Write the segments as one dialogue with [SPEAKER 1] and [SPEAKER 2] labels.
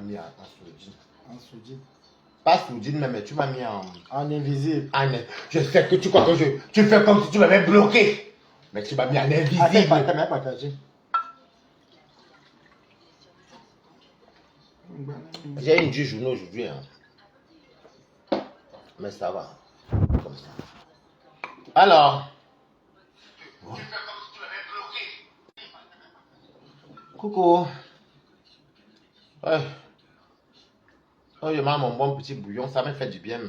[SPEAKER 1] m'as mis en sourdine.
[SPEAKER 2] En sourdine.
[SPEAKER 1] Pas sourdine, mais tu m'as mis en
[SPEAKER 2] invisible.
[SPEAKER 1] Je sais que tu crois que tu fais comme si tu m'avais bloqué. Mais tu m'as mis en invisible.
[SPEAKER 2] Attends, partagé.
[SPEAKER 1] J'ai une du journée aujourd'hui. Hein. Mais ça va. Comme ça. Alors. Tu fais comme si tu m'avais bloqué. Coucou. Ouais. Oh, je mange mon bon petit bouillon. Ça me fait du bien.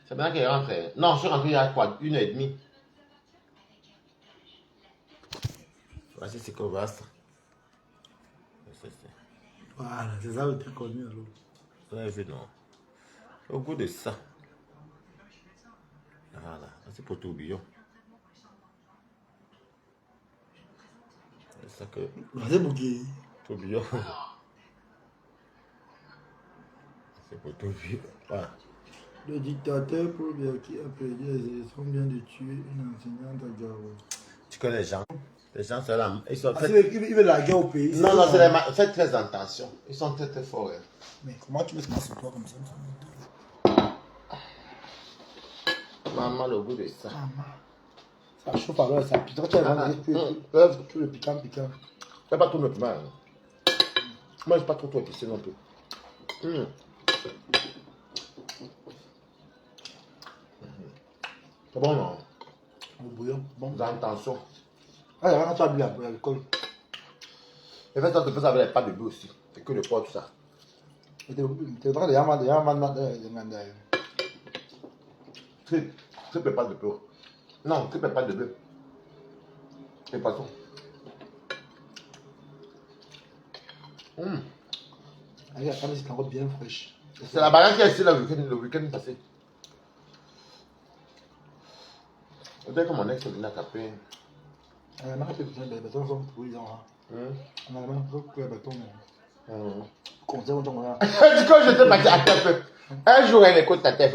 [SPEAKER 1] C'est bien qu'elle rentre. Non, je suis rentré il y a quoi? 1h30. Voici ce qu'on va.
[SPEAKER 2] Voilà, c'est ça où tu es connu alors.
[SPEAKER 1] Vous avez vu, non? Au goût de ça. Voilà, c'est pour tourbillon. C'est ça que.
[SPEAKER 2] C'est pour qui?
[SPEAKER 1] Tourbillon. C'est pour tourbillon. Voilà.
[SPEAKER 2] Le dictateur Paul qui a perdu les élections vient de tuer une enseignante à Gao.
[SPEAKER 1] Tu connais les gens? Les gens, c'est là. Ils sont
[SPEAKER 2] ils veulent la guerre au pays.
[SPEAKER 1] Non, non, faites très attention. Ils sont très très forts. Hein.
[SPEAKER 2] Mais comment tu mets ça sur toi comme ça?
[SPEAKER 1] Maman, le goût de ça.
[SPEAKER 2] Ça chauffe alors, ça pique. Tu as tout le piquant.
[SPEAKER 1] C'est pas tout le piment. Moi, je pas trop épicé non plus. C'est bon, non?
[SPEAKER 2] Le bouillon, bon.
[SPEAKER 1] Fais attention.
[SPEAKER 2] Ah, il y a rien à faire à l'alcool.
[SPEAKER 1] Et fais ça, tu peux ça avec les pâtes de bleu aussi. C'est que le porc, tout ça.
[SPEAKER 2] Tu es en train de
[SPEAKER 1] Triple pâte de bleu. Non, triple pâte de bleu. Et poisson.
[SPEAKER 2] la canne est encore bien fraîche.
[SPEAKER 1] C'est la bagarre qui a essayé le week-end passé. Dès que mon ex est venu à taper.
[SPEAKER 2] On a fait besoin des bâtons sont pourris. On a même beaucoup de bâtons. Conseil, on a.
[SPEAKER 1] Du coup, je t'ai parti à taper. Un jour, elle écoute ta tête.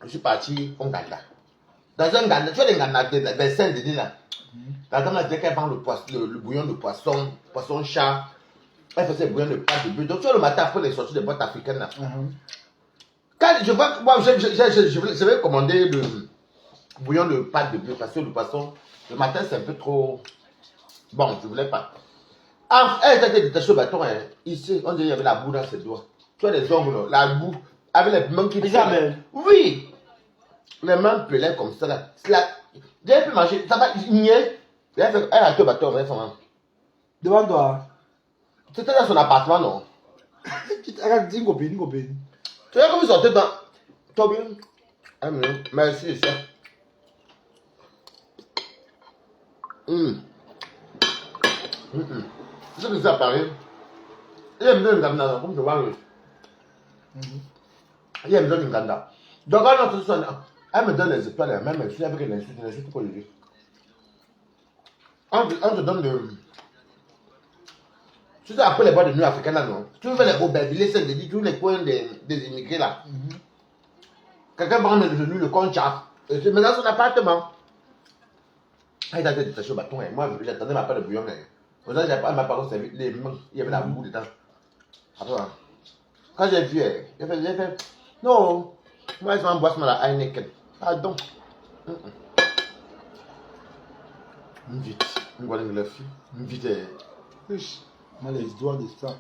[SPEAKER 1] Je suis parti au Ganda. Dans un Ganda, tu vois les Ganda des Saint-Denis là. La dame a dit qu'elle vend le bouillon de poisson chat. Elle faisait le bouillon de pâte de bœuf. Donc, tu vois le matin après les sorties des boîtes africaines là. Quand je vois que moi, je vais commander le bouillon de pâte de bœuf parce que le poisson, le matin c'est un peu trop. Bon, je voulais pas. Elle était détachée au bâton. Hein. Ici, on dirait qu'il y avait la boue dans ses doigts. Tu vois les ongles, la boue, avec les mains qui
[SPEAKER 2] pelent.
[SPEAKER 1] Oui! Les mains pelaient comme ça là. J'ai pu manger, ça va, nier. Elle a été au bâton, vraiment.
[SPEAKER 2] Devant toi.
[SPEAKER 1] C'était dans son appartement, non?
[SPEAKER 2] Regarde, une copine.
[SPEAKER 1] Tu vois comme ils sortaient dans. Toi bien? Ah, merci, ça. C'est ce que ça paraît. Il aime bien le ganda, comme tu vois. Il aime bien le ganda. Donc, quand on se elle me donne les étoiles, même elle suit avec l'insulte pour le dire. On te donne le. Tu sais, après les boîtes de nuit africaines là, non? Tu veux les Aubervilliers, Saint-Denis, tous les coins des immigrés là. Quelqu'un prend de nuit le concha. C'est maintenant son appartement. Elle a été détachée au bâton. Moi, j'attendais ma part de bouillon. Pour ça, elle m'a pas servi les mains. Il y avait la boue dedans. Après, quand j'ai vu, j'ai fait. Non, moi, je m'emboisse la Heineken. Pardon. Vite. Une bonne de la fille. Vite.
[SPEAKER 2] Moi, les doigts de ça.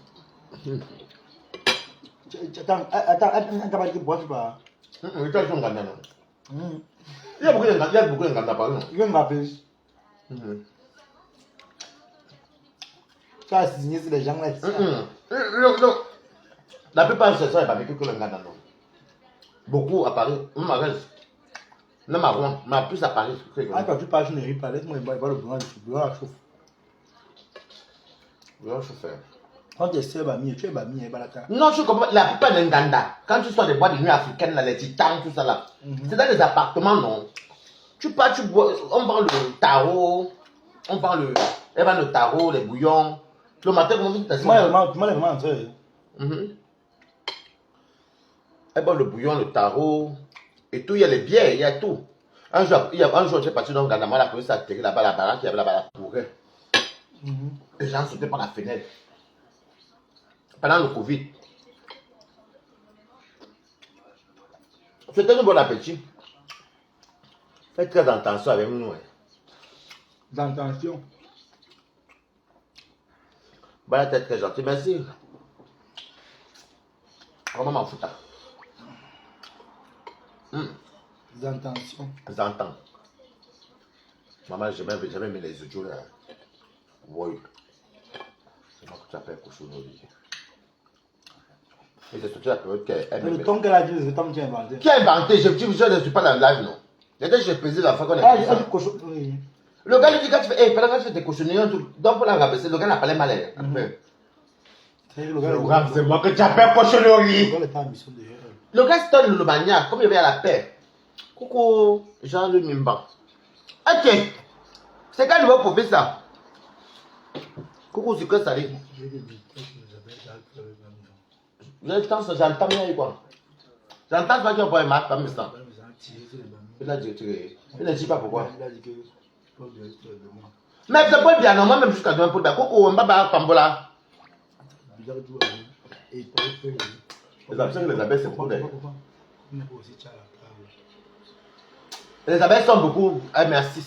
[SPEAKER 2] Attends, un tabac qui boit pas.
[SPEAKER 1] Il y a beaucoup de ganda par exemple.
[SPEAKER 2] Il vient de m'appeler. Tu as signé sur les gens là.
[SPEAKER 1] Non. La plupart de ces gens, ils ne que le ganda, non. Beaucoup à Paris, même à Rennes. Même à Rouen, mais plus à Paris.
[SPEAKER 2] Quand tu parles, je ne ris pas. Laisse-moi voir le blanc à chauffe.
[SPEAKER 1] Le chauffeur.
[SPEAKER 2] Quand tu es seul, tu es bami,
[SPEAKER 1] non, je comprends. La plupart des Nganda, quand tu sors des boîtes de nuit africaines, là, les titans, tout ça là, c'est dans les appartements, non. Tu pars, tu bois, on vend le tarot, elle vend le tarot, les bouillons. Le matin, comment tu t'assieds?
[SPEAKER 2] Moi, les mamans entrées.
[SPEAKER 1] Elle vend le bouillon, le tarot, et tout, il y a les bières, il y a tout. Un jour, j'ai parti dans le Ghana, moi, la police a atterri là-bas, la baraque, il y avait là-bas, la courait. Les gens sautaient par la fenêtre. pendant le Covid. C'était un bon appétit. Faites très attention avec nous.
[SPEAKER 2] Attention.
[SPEAKER 1] Voilà, t'es très gentil. Merci. Comment m'en foutre?
[SPEAKER 2] Attention.
[SPEAKER 1] J'entends. Maman, j'aimais mis les audios là. Oui. C'est moi que tu appelles cochonnerie. Et c'est surtout la période qu'elle
[SPEAKER 2] Le temps qu'elle a dit, c'est le temps qui a inventé.
[SPEAKER 1] Qui a inventé? Je ne suis pas dans le live, non. Déjà, j'ai pesé la fois qu'on a
[SPEAKER 2] Ah,
[SPEAKER 1] fait
[SPEAKER 2] j'ai
[SPEAKER 1] ça.
[SPEAKER 2] dit cochonnerie.
[SPEAKER 1] Le gars lui dit, quand tu fais, pendant que tu fais tes cochonneries, donc pour la rabaisser, le gars n'a pas les malins. C'est moi que tu appelles cochonnerie. Le gars c'est le maniaque, comme il y avait à la paix. Coucou, Jean le Mimban. Ok. C'est quel nouveau professeur? Coucou, c'est que ça dit. J'entends bien quoi. J'entends pas qu'il y a un problème, pas me sens. Il a dit il ne dit pas pourquoi. Mais c'est pas bien, non, moi-même jusqu'à demain pour bien. Coucou, on va pas Pambola. Les abeilles, c'est beaucoup d'ailleurs. Les abeilles sont beaucoup MR6.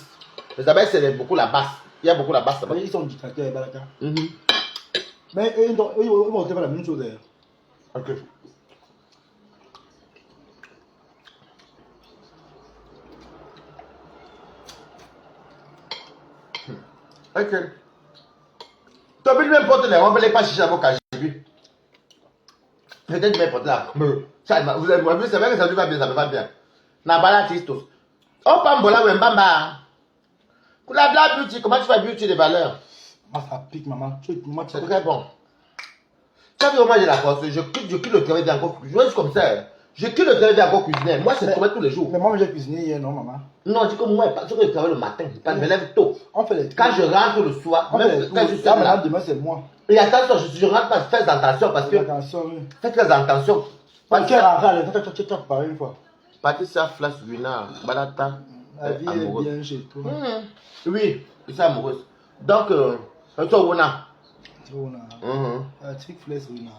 [SPEAKER 1] Les abeilles, c'est beaucoup la basse. Il y a beaucoup la basse là-bas.
[SPEAKER 2] Ils sont dictateurs et balaka. Mais ils vont faire la même chose d'ailleurs.
[SPEAKER 1] Ok. Ok. Tu as vu n'importe les on ne peut pas chicher à vos cages. Peut-être n'importe là. Vous avez vu, c'est vrai que ça ne va bien, ça ne va bien. Nabala Tistos. Oh, Pambola, Wembamba. La blague beauty, comment tu fais beauty de valeur?
[SPEAKER 2] Moi, ça pique, maman.
[SPEAKER 1] C'est très bon. Tu as vu comment j'ai la force? Je quitte le travail d'encore cuisiner. Je suis comme ça. Je quitte le travail d'encore cuisiner. Moi, c'est trouvé tous les jours.
[SPEAKER 2] Mais moi, j'ai cuisiné hier, non, maman?
[SPEAKER 1] Non, dis que moi, je travaille le matin. Je me lève tôt.
[SPEAKER 2] On fait les
[SPEAKER 1] Quand je rentre le soir, même quand je suis
[SPEAKER 2] là, demain, c'est moi.
[SPEAKER 1] Et attention, je rentre pas, faites attention parce que.
[SPEAKER 2] Attention, oui.
[SPEAKER 1] Faites très attention.
[SPEAKER 2] Parce que rare, tu pareil une fois.
[SPEAKER 1] Patricia Flash Wina, Balata.
[SPEAKER 2] La vie est bien chez toi.
[SPEAKER 1] Oui, c'est amoureuse. Donc, toi, Wona.
[SPEAKER 2] Trick Flash Wina.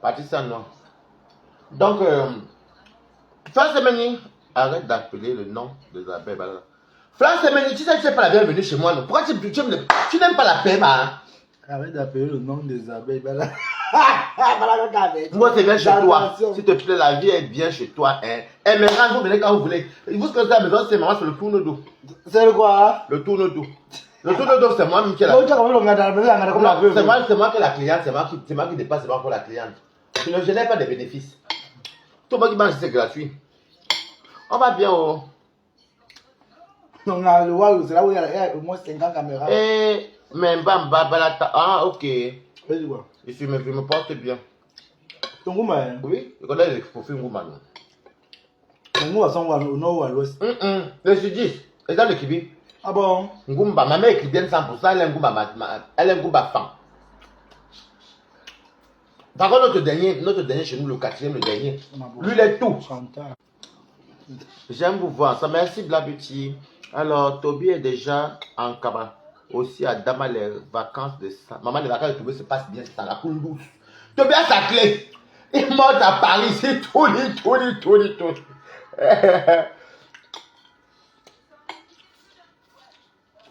[SPEAKER 1] Patricia, non. Donc, Flash Semeni, arrête d'appeler le nom des abeilles. Flash Semeni, tu sais que tu n'es pas la bienvenue chez moi. Non? Pourquoi tu n'aimes pas la paix, ma?
[SPEAKER 2] Arrête d'appeler le nom des abeilles.
[SPEAKER 1] Moi, c'est bien chez toi. S'il te plaît, la vie est bien chez toi. Hein. Et maintenant, vous venez quand vous voulez. Vous, ce que vous avez besoin, c'est maman, c'est le tourne-dos.
[SPEAKER 2] C'est le quoi?
[SPEAKER 1] Le tourne-dos. Le tourne-dos, c'est moi qui est la c'est moi qui est la cliente, c'est moi qui dépasse, c'est moi pour la cliente. Je n'ai pas de bénéfices. Tout le monde qui mange, c'est gratuit. On va bien au.
[SPEAKER 2] On a le wall, c'est là où il y a au moins 50 caméras.
[SPEAKER 1] Eh, mais ah, ok.
[SPEAKER 2] Vas-y, quoi.
[SPEAKER 1] Je me porte bien.
[SPEAKER 2] Ton goût, mais.
[SPEAKER 1] Oui, je connais les profils Ngouma.
[SPEAKER 2] Ton goût, à son au nord ou à l'ouest.
[SPEAKER 1] Je suis dit, et dans le Kibi.
[SPEAKER 2] Ah bon?
[SPEAKER 1] Ngoumba, ma mère est chrétienne 100%, elle aime Ngoumba, elle aime Ngoumba femme. Par contre, notre dernier chez nous, le quatrième, le dernier, lui, il est tout. J'aime vous voir, ça merci Blabuti. Alors, Toby est déjà en Kaba. Aussi à Dama, les vacances de ça. Maman, les vacances de Toby se passent bien, c'est dans la cour douce. Toby a sa clé. Il monte à Paris, c'est tout.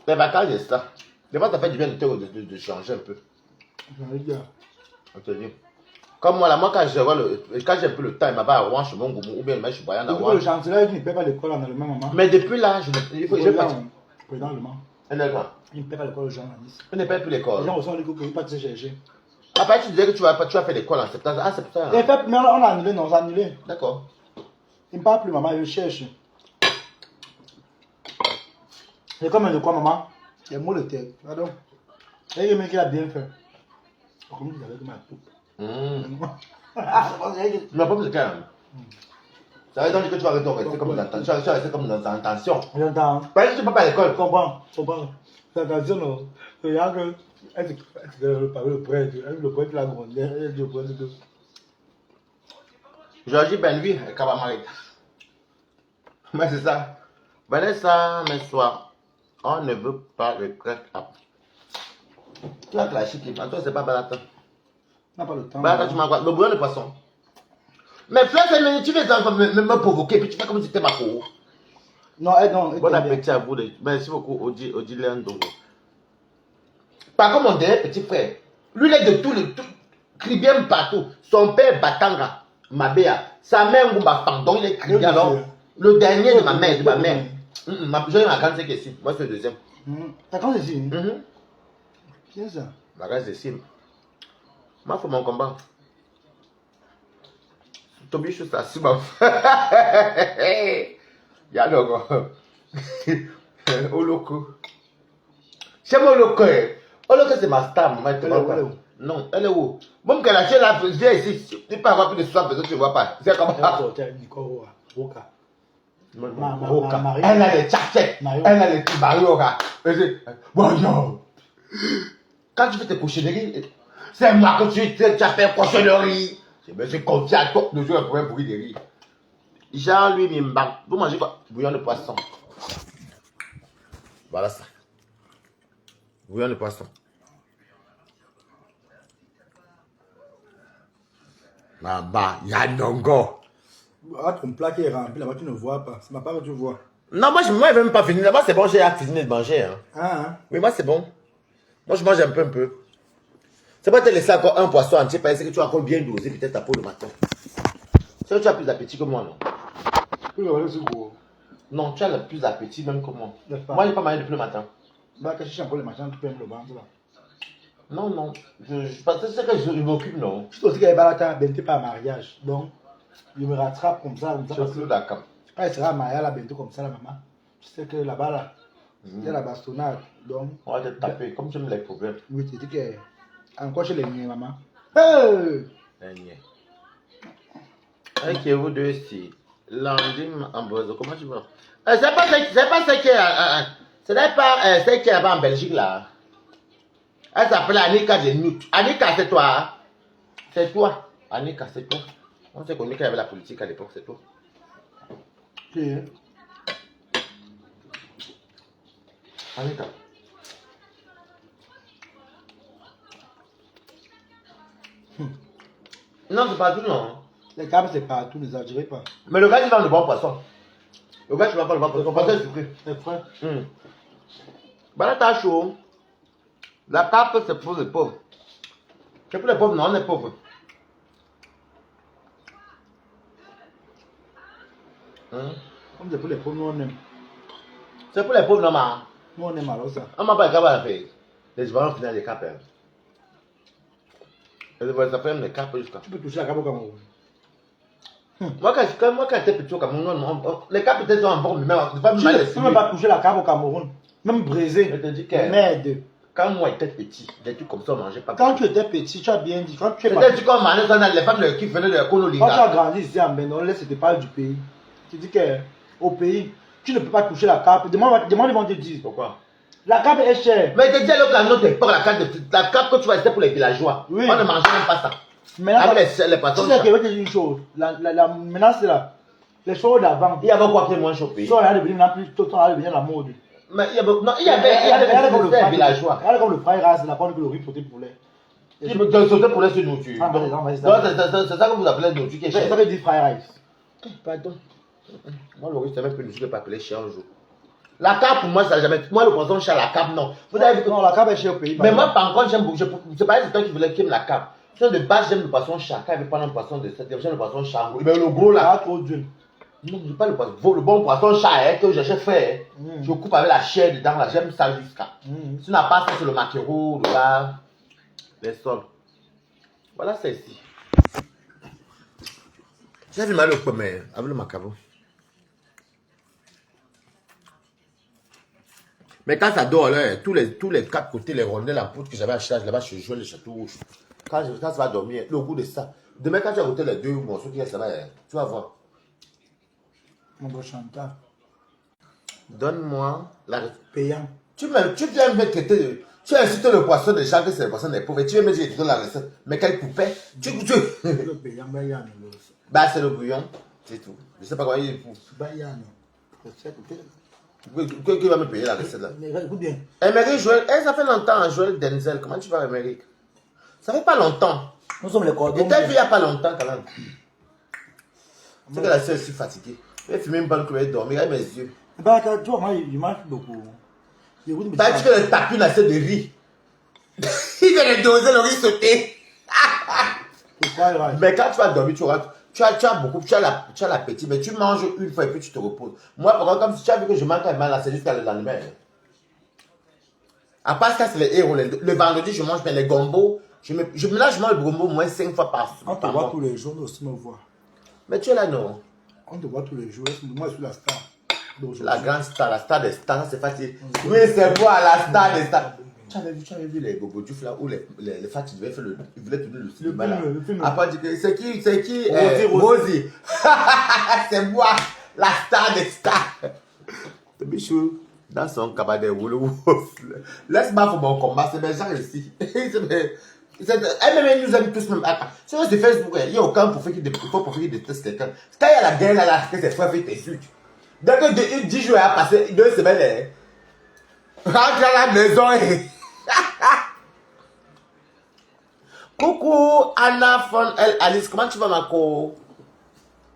[SPEAKER 1] Les vacances, c'est ça. Des fois, ça fait du bien de changer un peu. On te dit. Comme moi, là, moi, quand j'ai un peu le temps, il m'a pas à Rouen, chez mon goumou, ou bien il m'a chez Boyan à Rouen.
[SPEAKER 2] Le chancelier, il ne paie pas l'école en allemand, maman.
[SPEAKER 1] Mais depuis là, il faut que je parte.
[SPEAKER 2] Président allemand.
[SPEAKER 1] Un allemand.
[SPEAKER 2] Il ne paie pas l'école aux gens en Nice.
[SPEAKER 1] Il ne paie plus l'école.
[SPEAKER 2] Les gens reçoivent les cours, ils partent se chercher.
[SPEAKER 1] Après, tu disais que tu vas faire l'école en septembre. Ah, c'est pour ça.
[SPEAKER 2] Mais on a annulé, non, on a annulé.
[SPEAKER 1] D'accord.
[SPEAKER 2] Il ne parle plus, maman, il cherche. Et comme de quoi, maman? Il y a mot de tête. Pardon. Et il mec qui a bien fait. Comme il avait de ma poupe.
[SPEAKER 1] Mais pas plus calme. Ça veut dire que tu vas rester comme dans tu vas rester comme dans intention.
[SPEAKER 2] J'entends.
[SPEAKER 1] Parce que tu ne peux pas à l'école.
[SPEAKER 2] Comprends. Attention, non. Regarde que. Le prêtre, la grandeur, le prêtre de.
[SPEAKER 1] Georgie, ben lui, Kabamari. Mais c'est ça. Vanessa, mais soir, on ne veut pas le crack up. Tu as clashé qui toi, c'est pas baratin.
[SPEAKER 2] n'a pas le temps.
[SPEAKER 1] Bah, tu m'as quoi? Le bouillon de poisson. Mais Fleur, tu veux me provoquer, puis tu fais comme si c'était ma cour.
[SPEAKER 2] Non, non.
[SPEAKER 1] Bon appétit à vous. Merci beaucoup, Odile Ndongo. Par contre, mon dernier petit frère, lui, il est de tout le. Cribien partout. Son père, Batanga, Mabea. Sa mère, Ngumba Fang. Donc, il est cribien. Alors, le dernier de ma mère. Ma plus jeune, ma grande, c'est que si. Moi, c'est le deuxième.
[SPEAKER 2] Ta grande, c'est ici. Bien ça.
[SPEAKER 1] Ma grande, c'est ici. Moi, il faut mon combat. Tobi, je suis ça, si bon. Y'a donc. Oloko. J'aime Oloko. Oloko, c'est ma star, maman.
[SPEAKER 2] Elle est où?
[SPEAKER 1] Non, elle est où? Bon, qu'elle a fait là, viens ici. Tu peux avoir plus de soif, parce que tu ne vois pas. C'est comme ça. Elle a les tchachettes. Elle a les petits Mario. Bonjour. Quand tu fais tes cochonneries, c'est moi que tu as fait cochonnerie. Je suis confiant à toi. Le jour, il y a un bruit de rire. Jean-Louis Mimba. Vous mangez quoi? Bouillon de poisson. Voilà ça. Bouillon de poisson. Là-bas, il y a Nongo.
[SPEAKER 2] Ah, ton plat qui est rempli là-bas, tu ne vois pas. C'est ma part que tu vois.
[SPEAKER 1] Non, moi, je ne vais même pas finir. Là-bas, c'est bon, j'ai cuisiné de manger. Hein.
[SPEAKER 2] Ah,
[SPEAKER 1] oui, moi, c'est bon. Moi, je mange un peu. C'est pas te laisser encore un poisson entier parce que tu as encore bien dosé peut-être ta peau le matin. C'est que tu as plus d'appétit que moi, non? Non, tu as le plus d'appétit même que moi. Moi, je n'ai pas mangé depuis le matin.
[SPEAKER 2] Bah, quand je suis encore le matin, tu peux me le ventre là.
[SPEAKER 1] Non. Je pense que c'est que je m'occupe, non.
[SPEAKER 2] Je pense qu'il y a pas bientôt pas mariage. Donc, je me rattrape comme ça.
[SPEAKER 1] Je suis d'accord.
[SPEAKER 2] Quand il sera marié là, bientôt comme ça, la maman. Tu sais que là-bas, là, il y a la bastonnade. Donc,
[SPEAKER 1] on va te taper, comme j'aime les problèmes.
[SPEAKER 2] Oui, tu dis que. Encore chez les miens, maman. Hey!
[SPEAKER 1] Ok, vous deux ici. Lundi, Ambrose, comment tu vas? C'est pas ce qui est. Ce n'est pas ce qui est là-bas en Belgique, là. Elle s'appelle Annika de Nut. Annika, c'est toi. C'est toi. Annika, c'est toi. On s'est connu qu'il y avait la politique à l'époque, c'est toi.
[SPEAKER 2] Qui?
[SPEAKER 1] Annika. Non, c'est pas tout, non.
[SPEAKER 2] Les câbles, c'est partout, ne les exagérez pas.
[SPEAKER 1] Mais le gars, il vend le bon poisson. Le gars, tu vas pas le bon poisson. Poisson sucré.
[SPEAKER 2] C'est frais.
[SPEAKER 1] Bah là, t'as chaud. La carpe, c'est pour les pauvres. C'est pour les pauvres, non, on est pauvres.
[SPEAKER 2] Comme c'est pour les pauvres, nous on aime.
[SPEAKER 1] C'est pour les pauvres, non, man.
[SPEAKER 2] Nous on aime alors ça.
[SPEAKER 1] On m'a pas capable à faire. Les joueurs finissent les carpes. Les joueurs finissent les carpes jusqu'à.
[SPEAKER 2] Tu peux toucher la cape au Cameroun.
[SPEAKER 1] Moi, quand j'étais petit au Cameroun, les carpes étaient en forme, mais
[SPEAKER 2] Tu ne peux pas toucher la cape au Cameroun. Même brisé.
[SPEAKER 1] Je te dis que.
[SPEAKER 2] Merde.
[SPEAKER 1] Quand moi j'étais petit, des trucs comme ça, on mangeait pas.
[SPEAKER 2] Quand tu étais petit, tu as bien dit. Quand tu es
[SPEAKER 1] c'était comme mangeait ça dans les femmes qui venaient de Kololinga.
[SPEAKER 2] Quand tu as grandi ici en Bénin, laisse tes parles du pays. Tu dis qu'au pays, tu ne peux pas toucher la cape. Demande, ils vont te dire.
[SPEAKER 1] Pourquoi?
[SPEAKER 2] La cape est chère.
[SPEAKER 1] Mais tu dis à notre époque, la cape que tu vois, c'était pour les villageois.
[SPEAKER 2] Oui.
[SPEAKER 1] On ne mangeait même pas ça.
[SPEAKER 2] Maintenant,
[SPEAKER 1] avec les patrons.
[SPEAKER 2] Tu sais que je vais te dire une chose. Maintenant, c'est là. Les choses d'avant.
[SPEAKER 1] Il y avait quoi qui est moins chaud au pays?
[SPEAKER 2] Ils sont en train de devenir la mode.
[SPEAKER 1] Mais il y avait comme le villageois.
[SPEAKER 2] Regarde comme le frère rase, la pomme que le riz sauté poulet.
[SPEAKER 1] Qui me sauter poulet sur nourriture.
[SPEAKER 2] Ah, ben,
[SPEAKER 1] c'est ça que vous appelez nourriture qui est
[SPEAKER 2] cher. Ça veut dire frère rice.
[SPEAKER 1] Pardon. Moi, le riz, c'est même plus nourriture que pas appelé cher un jour. La carpe, pour moi, ça n'a jamais. Moi, le poisson cher, la carpe, non.
[SPEAKER 2] Non, la carpe est chère au pays.
[SPEAKER 1] Mais moi, par contre, j'aime beaucoup. C'est pas c'est toi qui voulais qu'il aime la carpe. De base, j'aime le poisson chat. Quand il veut prendre un poisson de cette, j'aime le poisson chat. Mais le gros là.
[SPEAKER 2] Trop dur.
[SPEAKER 1] Non, je pas le poisson. Le bon poisson chat que j'ai fait. Je coupe avec la chair dedans là. J'aime ça jusqu'à. Si tu n'as pas ça, c'est le maquereau, le là. Les sols. Voilà, c'est ici. J'ai vu mal au premier avec le macaron. Mais quand ça dort là, tous les quatre côtés, les rondelles, la poudre que j'avais acheté là-bas chez Joël, le château rouge. Quand ça va dormir, le goût de ça. Demain, quand tu as goûté les deux morceaux qui restent là, tu vas voir.
[SPEAKER 2] Mon beau Chantal.
[SPEAKER 1] Donne-moi la.
[SPEAKER 2] Payant.
[SPEAKER 1] Tu viens me traiter. Tu as incité le poisson des gens que c'est le poisson des pauvres. Tu viens me dire que tu donnes la recette. Mais quelle poupée?
[SPEAKER 2] Le payant, ben yann.
[SPEAKER 1] Bah, c'est le bouillon. C'est tout. Je sais pas quoi il est pour.
[SPEAKER 2] Ben yann.
[SPEAKER 1] Qui va me payer la recette là?
[SPEAKER 2] Mais écoute bien.
[SPEAKER 1] Émeric Joël, ça fait longtemps, Joël Denzel. Comment tu vas, Émeric? Ça fait pas longtemps.
[SPEAKER 2] Nous sommes les cordons.
[SPEAKER 1] Et t'as vu il n'y a pas longtemps quand même. C'est que la soeur est si fatiguée. Elle fume une bonne que elle dormir, regarde mes yeux.
[SPEAKER 2] Bah, tu vois, moi, il mange beaucoup.
[SPEAKER 1] T'as dit que le tapis n'a assez de riz. Il vient de doser le riz sauté. Mais quand tu vas dormir, tu as beaucoup, tu as l'appétit, mais tu manges une fois et puis tu te reposes. Moi, par exemple, comme si tu as vu que je mange quand même là, c'est jusqu'à le lendemain. À part ça, c'est les héros. Le vendredi, je mange bien les gombos. Là, je mange le gombo au moins 5 fois par
[SPEAKER 2] On te voit tous les jours, nous aussi, nous voit.
[SPEAKER 1] Mais tu es là, non?
[SPEAKER 2] On te voit tous les jours. Moi, je suis la star.
[SPEAKER 1] La grande star, la star des stars, c'est facile. Oui, c'est moi, la star des stars. Tu avais vu les bobodjouf là où les femmes devaient faire ils voulaient tourner le cinéma là. Après, on dit que c'est qui Rosie. C'est moi, la star des stars. Le bichou, dans son cabaret, laisse-moi pour mon combat, c'est mes gens ici. Elle nous aime tous même. Sur Facebook, il n'y a aucun profil qui déteste quelqu'un. Quand il y a la guerre là, que ses frères fait t'insultent. Dès que 10 jours a passé, 2 semaines, rentre à la maison et. Coucou Anna von El Alice, comment tu vas ma co?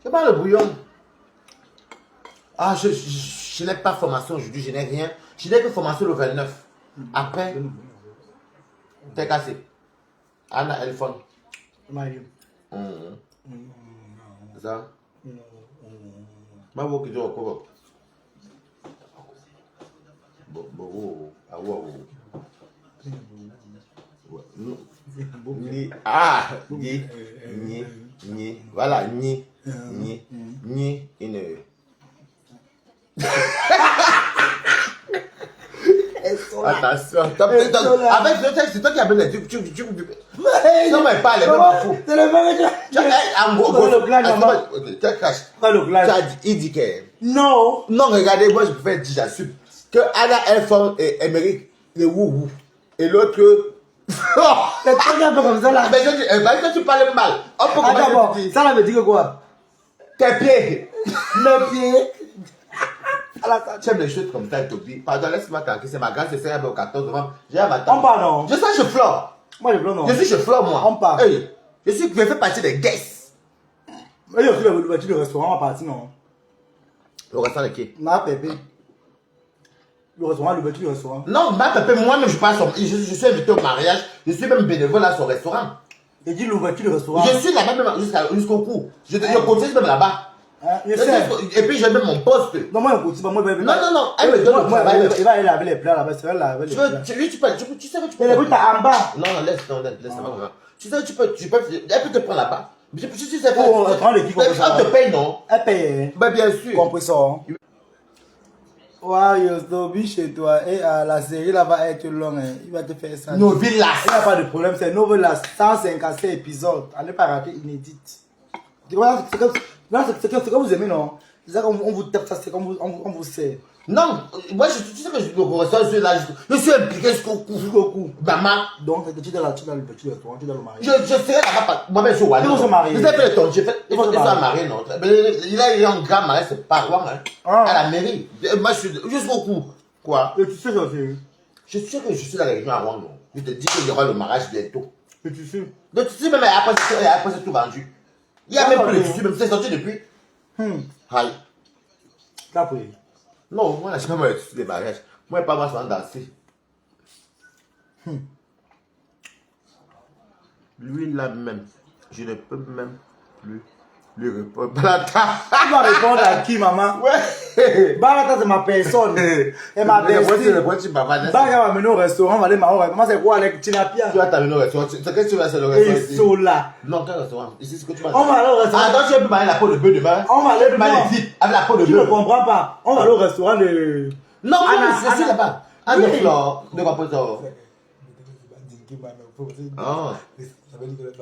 [SPEAKER 1] Je parle le bouillon. Ah, je n'ai pas formation aujourd'hui, je n'ai rien. Je n'ai que formation le 29. Après, t'es cassé. Anna Elfon. Ça? Ma voix qui dit encore. Voilà, une. Attention, avec le texte, c'est toi qui as besoin de non, mais pas les mêmes fous. C'est le même. Il dit que.
[SPEAKER 2] Non.
[SPEAKER 1] Non, regardez, moi je préfère dire, j'assume. Que Anna Elfon et Émeric, les wouhou. Et l'autre.
[SPEAKER 2] C'est pas un peu comme ça là.
[SPEAKER 1] Mais je dis, parce que tu parles mal.
[SPEAKER 2] D'abord, ça là veut dire quoi?
[SPEAKER 1] Tes pieds.
[SPEAKER 2] Mes pieds.
[SPEAKER 1] Tu aimes les choses comme ça, Toby. Pardon, laisse-moi tranquille. C'est ma grande sœur, au 14 novembre. J'ai à ma
[SPEAKER 2] On part non.
[SPEAKER 1] Je sais, je flore.
[SPEAKER 2] Moi, je flore non.
[SPEAKER 1] Je suis, je flore, moi.
[SPEAKER 2] On part.
[SPEAKER 1] Hey, je fais partie des guests.
[SPEAKER 2] Mais il y a aussi l'ouverture du restaurant, on va partir non.
[SPEAKER 1] Le restaurant de qui?
[SPEAKER 2] Ma pépé. Le restaurant, l'ouverture du restaurant.
[SPEAKER 1] Non, ma pépé, moi-même, je passe. Je suis invité au mariage. Je suis même bénévole à son restaurant.
[SPEAKER 2] Et dit l'ouverture du restaurant.
[SPEAKER 1] Je suis là-bas même jusqu'au cou. Je continue même là-bas. Et puis j'ai même mon poste.
[SPEAKER 2] Non, moi, je continue.
[SPEAKER 1] Non. Elle me donne le travail.
[SPEAKER 2] Il va aller laver les plats là-bas. C'est vrai, laver les plats.
[SPEAKER 1] Tu sais que tu peux.
[SPEAKER 2] Et les bouteilles en bas.
[SPEAKER 1] Non, laisse. Tu sais, tu peux. Elle peut te prendre là-bas. Tu sais,
[SPEAKER 2] on
[SPEAKER 1] te paye, non?
[SPEAKER 2] Elle paye.
[SPEAKER 1] Bah, bien sûr.
[SPEAKER 2] Compressor. Waouh, Toby chez toi. Et la série là va être longue. Il va te faire ça.
[SPEAKER 1] Novelas.
[SPEAKER 2] Il n'y a pas de problème. C'est Novelas. 157 épisodes. Allez pas rater inédite. C'est que vous aimez, non? C'est ça qu'on vous tape ça, c'est qu'on vous sait.
[SPEAKER 1] Non, moi, tu sais que je suis là. Je suis impliqué jusqu'au cou. Maman.
[SPEAKER 2] Donc, tu es dans le petit restaurant, tu es dans le mariage.
[SPEAKER 1] Je serai là-bas. Moi-même, je suis Wallon.
[SPEAKER 2] Ils vont se marier.
[SPEAKER 1] Vous avez fait le temps. Il faut se marier, non? Il a un grand mariage, c'est pas loin, à la mairie. Moi, je suis jusqu'au cou. Quoi?
[SPEAKER 2] Et tu sais ça, c'est.
[SPEAKER 1] Je suis sûr que je suis dans la région à Wang. Je te dis qu'il y aura le mariage bientôt.
[SPEAKER 2] Et tu sais.
[SPEAKER 1] Donc, tu sais, même après, c'est tout vendu. Il y a même plus de tissu, même c'est sorti depuis. Aïe.
[SPEAKER 2] T'as pris.
[SPEAKER 1] Non, moi, je ne sais pas tissu des mariages. Moi, pas moi, je vais danser. Lui, là même, je ne peux même plus lui répondre. Balata.
[SPEAKER 2] Tu vas répondre à qui, maman?
[SPEAKER 1] Ouais.
[SPEAKER 2] Balata, c'est ma personne. Et ma bestie. Balata va m'amener au restaurant, on va aller manger. Comment c'est quoi avec Tilapia?
[SPEAKER 1] Tu vas t'amener au restaurant. C'est que tu vas aller au restaurant
[SPEAKER 2] ici? Et Sola.
[SPEAKER 1] Non, quel restaurant? Ici, c'est que tu vas.
[SPEAKER 2] On va aller au restaurant.
[SPEAKER 1] Attends, tu veux manger la peau de bœuf demain?
[SPEAKER 2] On va aller
[SPEAKER 1] avec la peau de bœuf.
[SPEAKER 2] Tu ne comprends pas. On va aller au restaurant de.
[SPEAKER 1] Non, je suis là-bas. Anne Flore, de Rapporteur. Ah.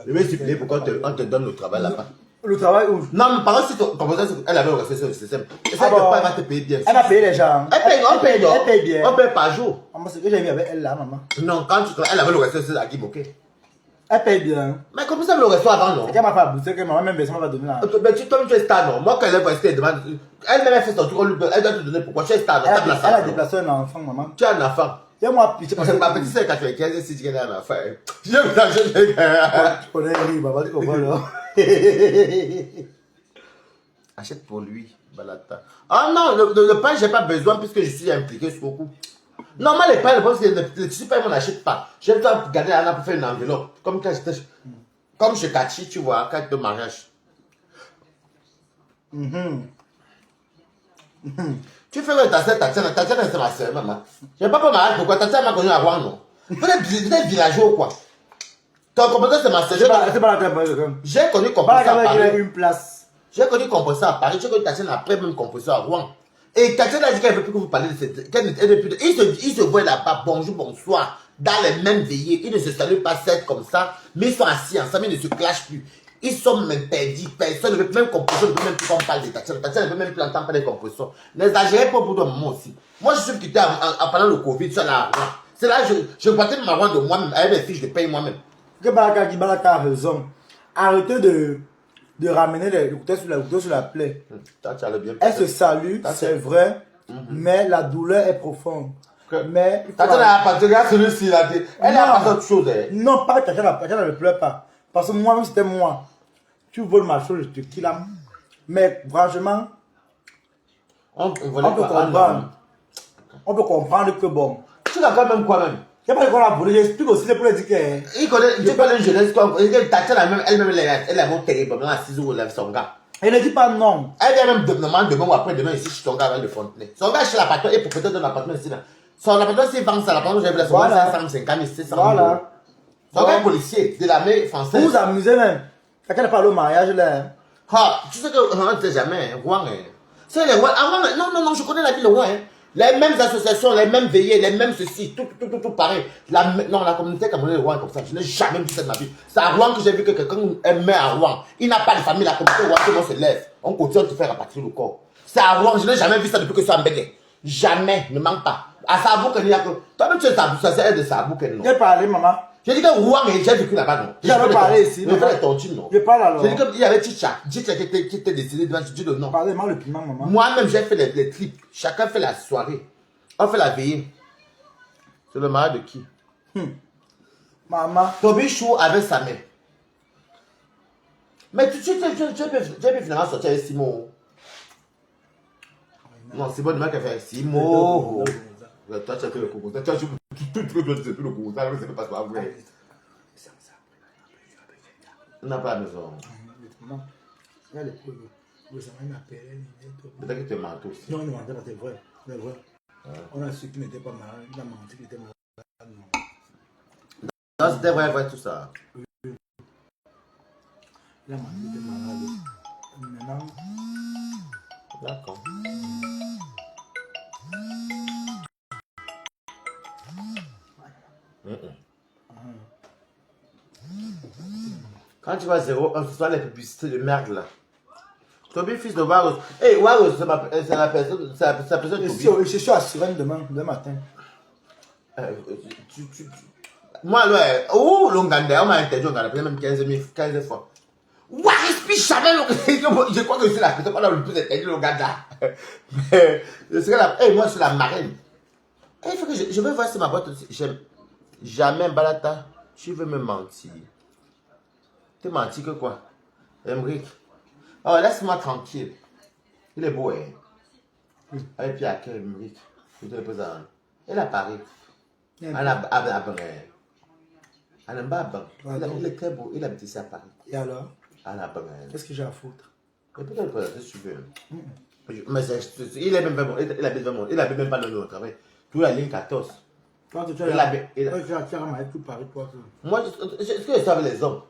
[SPEAKER 1] Je vais supplier pour qu'on te donne le travail là-bas.
[SPEAKER 2] Le travail où?
[SPEAKER 1] Non, mais par contre, si ton proposition, elle avait resté sur le système. Et ça, elle va te payer bien.
[SPEAKER 2] Elle va payer les gens.
[SPEAKER 1] On paye
[SPEAKER 2] bien.
[SPEAKER 1] On paye par jour.
[SPEAKER 2] C'est ce que j'ai vu avec elle là, maman.
[SPEAKER 1] Non, quand elle avait le resté sur la Guimoké.
[SPEAKER 2] Elle paye bien.
[SPEAKER 1] Mais comme ça, le resto avant, non?
[SPEAKER 2] C'est qu'elle m'a fait aboutir, que maman même personne va donner là.
[SPEAKER 1] Mais toi, tu es star, non? Moi, quand elle est restée, elle demande. Elle-même fait son truc, elle doit te donner pourquoi tu es star.
[SPEAKER 2] Elle a déplacé un enfant, maman.
[SPEAKER 1] Tu as un enfant.
[SPEAKER 2] Et moi, pitié parce que.
[SPEAKER 1] Ma petite sœur 95 si tu connais ma femme. Je me lâche.
[SPEAKER 2] Tu connais lui, papa, tu comprends là.
[SPEAKER 1] Achète pour lui, Balata. Ah non, le pain, j'ai pas besoin puisque je suis impliqué sur beaucoup. Non, moi, les pains, parce que le tissu pain, on n'achète pas. J'aime ça garder Anna pour faire une enveloppe. Comme quand j'étais. Comme chez Kachi, tu vois, quand de mariage. Tu fais que ta sœur, Tatiana, c'est ma sœur, maman. Je n'ai pas pour mariage, pourquoi Tatiana m'a connu à Rouen, non. Vous êtes villageois, quoi. Ton composteur, c'est ma sœur.
[SPEAKER 2] C'est pas la table.
[SPEAKER 1] J'ai connu
[SPEAKER 2] Pas
[SPEAKER 1] composteur
[SPEAKER 2] la
[SPEAKER 1] à
[SPEAKER 2] table, il a
[SPEAKER 1] Paris.
[SPEAKER 2] une place.
[SPEAKER 1] J'ai connu composteur à Paris. J'ai connu Tatiana après, même composteur à Rouen. Et Tatiana a dit qu'elle ne veut plus que vous parlez de cette. Ils se voient là-bas, bonjour, bonsoir, dans les mêmes veillées. Ils ne se saluent pas, c'est comme ça, mais ils sont assis ensemble, ils ne se clashent plus. Ils sont même perdus. Personne ne veut même composition, ne veut même plus qu'on parle de Tatiana. Tatiana ne veut même plus entendre parler de composition. N'exagérez pas pour moi aussi. Moi, je suis quitté pendant le Covid, je suis allé à Rouen. C'est là que je partais de ma Rouen de moi-même, avec mes fiches de paye moi-même.
[SPEAKER 2] Que Baraka dit, Baraka a raison. Arrêtez de ramener le couteau sur la plaie.
[SPEAKER 1] Tu as le bien.
[SPEAKER 2] Elle se salue, c'est vrai, mais la douleur est profonde. Mais.
[SPEAKER 1] Tatiana a pas de regarde celui-ci là. Elle a pas autre chose.
[SPEAKER 2] Non, pas Tatiana ne pleure pas. Parce que moi-même, c'était moi. Tu voles ma chose, je te kill. Mais franchement, on peut comprendre. On peut comprendre que bon.
[SPEAKER 1] Tu l'as quand même quoi même?
[SPEAKER 2] Il n'y a pas de quoi la volé, j'explique aussi pour le dire que.
[SPEAKER 1] Il connaît, tu connais une jeunesse comme. Tatiana elle-même, elle est vraiment terrible. Elle a 6 jours, elle lève son gars.
[SPEAKER 2] Elle ne dit pas non.
[SPEAKER 1] Elle vient même demain ou après-demain ici chez son gars avec le Fontenay. Son gars chez l'appartement, et pour peut-être un appartement ici là. Son appartement, c'est 20 ça, l'appartement, j'ai vu là, son gars, 550 000, 600 000.
[SPEAKER 2] Voilà.
[SPEAKER 1] Son gars est policier de l'armée française.
[SPEAKER 2] Vous vous amusez même. Quelqu'un parle au mariage là.
[SPEAKER 1] Ah, tu sais que, on ne sait jamais, Rouen, c'est les Rouen. Non, je connais la ville de Rouen, Les mêmes associations, les mêmes veillées, les mêmes ceci, tout pareil. Non, la communauté camerounaise de Rouen est comme ça. Je n'ai jamais vu ça de ma vie. C'est à Rouen que j'ai vu que quelqu'un meurt à Rouen. Il n'a pas de famille, la communauté Rouen, tout le monde se lève. On continue de te faire répartir le corps. C'est à Rouen, je n'ai jamais vu ça depuis que je suis en Bégué. Jamais, ne manque pas. À Sabou, il y a que. Toi-même, tu es Sabou, ça c'est de Sabou, non.
[SPEAKER 2] J'ai parlé, maman.
[SPEAKER 1] J'ai dit que Rouen, j'ai vécu là-bas, non.
[SPEAKER 2] J'avais parlé ici.
[SPEAKER 1] Je fais les tontines, non.
[SPEAKER 2] Je parle alors.
[SPEAKER 1] J'ai dit qu'il y avait Tchicha qui était décidé devant, je dis le nom.
[SPEAKER 2] Parlez-moi le piment, maman.
[SPEAKER 1] Moi-même, j'ai fait les clips. Chacun fait la soirée. On fait la veillée. C'est le mariage de qui?
[SPEAKER 2] Maman.
[SPEAKER 1] Toby Chou avec sa mère. Mais tu peux finalement sortir avec Simon. Non, Simon, demain, qu'elle fait Simon. Toi, tu as fait le concours. Toi, tu as fait le concours. Ça, c'est pas toi, vrai. On n'a pas la maison.
[SPEAKER 2] Regarde le samedi m'appelait.
[SPEAKER 1] Peut-être que tu es menteur aussi.
[SPEAKER 2] Non, non, c'est vrai. C'est vrai. On a su qu'il n'était pas malade. Il a menti qu'il était malade.
[SPEAKER 1] Non, c'était vrai, tout ça.
[SPEAKER 2] Il a menti qu'il était malade. Maintenant.
[SPEAKER 1] D'accord. Quand tu vas 0, ce sont les publicités de merde là. Toby, fils de Waros. Hey, Waros, c'est la personne. C'est la personne Toby.
[SPEAKER 2] Je suis assuré demain matin.
[SPEAKER 1] Moi, là, l'Ongandais, on m'a interdit au Ghana, même 15 fois. Ouah, respire jamais je crois que je suis la personne le plus interdit au Ghana. Moi, je suis la marraine. Il faut que je veux voir si ma boîte aussi. J'aime jamais Balata. Tu veux me mentir. Tu menti que quoi? Emric. Oh, laisse-moi tranquille. Il est beau, hein. Avec Pierre, Emric. Je te le présente. Il a Paris. Il est très beau. Il habite ici à Paris.
[SPEAKER 2] Et alors? Qu'est-ce que j'ai à foutre?
[SPEAKER 1] Et peut-être que si tu veux. Mais il est même pas bon. Il habite même pas dans le travail. Tout la ligne 14.
[SPEAKER 2] Toi, tu as ramassé tout Paris, toi.
[SPEAKER 1] Moi, est-ce que je savais les hommes?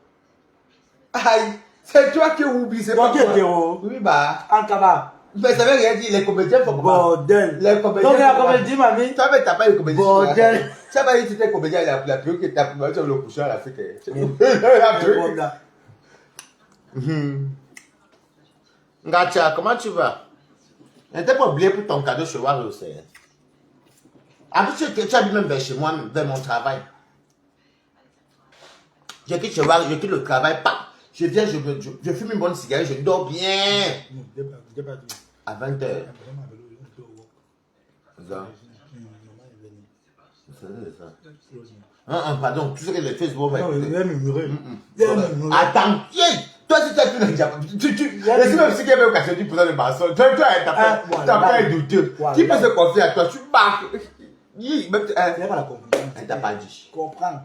[SPEAKER 1] Aïe! C'est toi qui oublies, c'est
[SPEAKER 2] toi
[SPEAKER 1] pas
[SPEAKER 2] qui es
[SPEAKER 1] moi.
[SPEAKER 2] héros.
[SPEAKER 1] Oui, bah.
[SPEAKER 2] En tabac.
[SPEAKER 1] Mais ça veut rien dire, les comédiens font comment?
[SPEAKER 2] Bordel.
[SPEAKER 1] Les comédiens.
[SPEAKER 2] Donc, la comédie, mamie.
[SPEAKER 1] Toi, mais t'as pas eu comédien.
[SPEAKER 2] Bordel.
[SPEAKER 1] Tu as pas dit que tu étais comédien, la plus que t'as pu le couchant à l'Afrique. Ngacha, comment tu vas? N'était pas oublié pour ton cadeau chez Waro aussi. En plus, tu habites même vers chez moi, vers mon travail. Je quitte chez Waro, je quitte le travail, je viens, je fume une bonne cigarette, je dors bien. À 20h. c'est ça. Pardon, tu sais que les Facebook va
[SPEAKER 2] Non,
[SPEAKER 1] écouter.
[SPEAKER 2] il a murmuré. Il a murmuré.
[SPEAKER 1] Attends, toi si tu as tout le diable, et si même si quelqu'un a cassé 10% de maçon, toi t'as pas un douteux. Qui peut se confier à toi? Tu marques.
[SPEAKER 2] Il n'y a pas la confiance.
[SPEAKER 1] Elle t'a pas dit.
[SPEAKER 2] Comprends.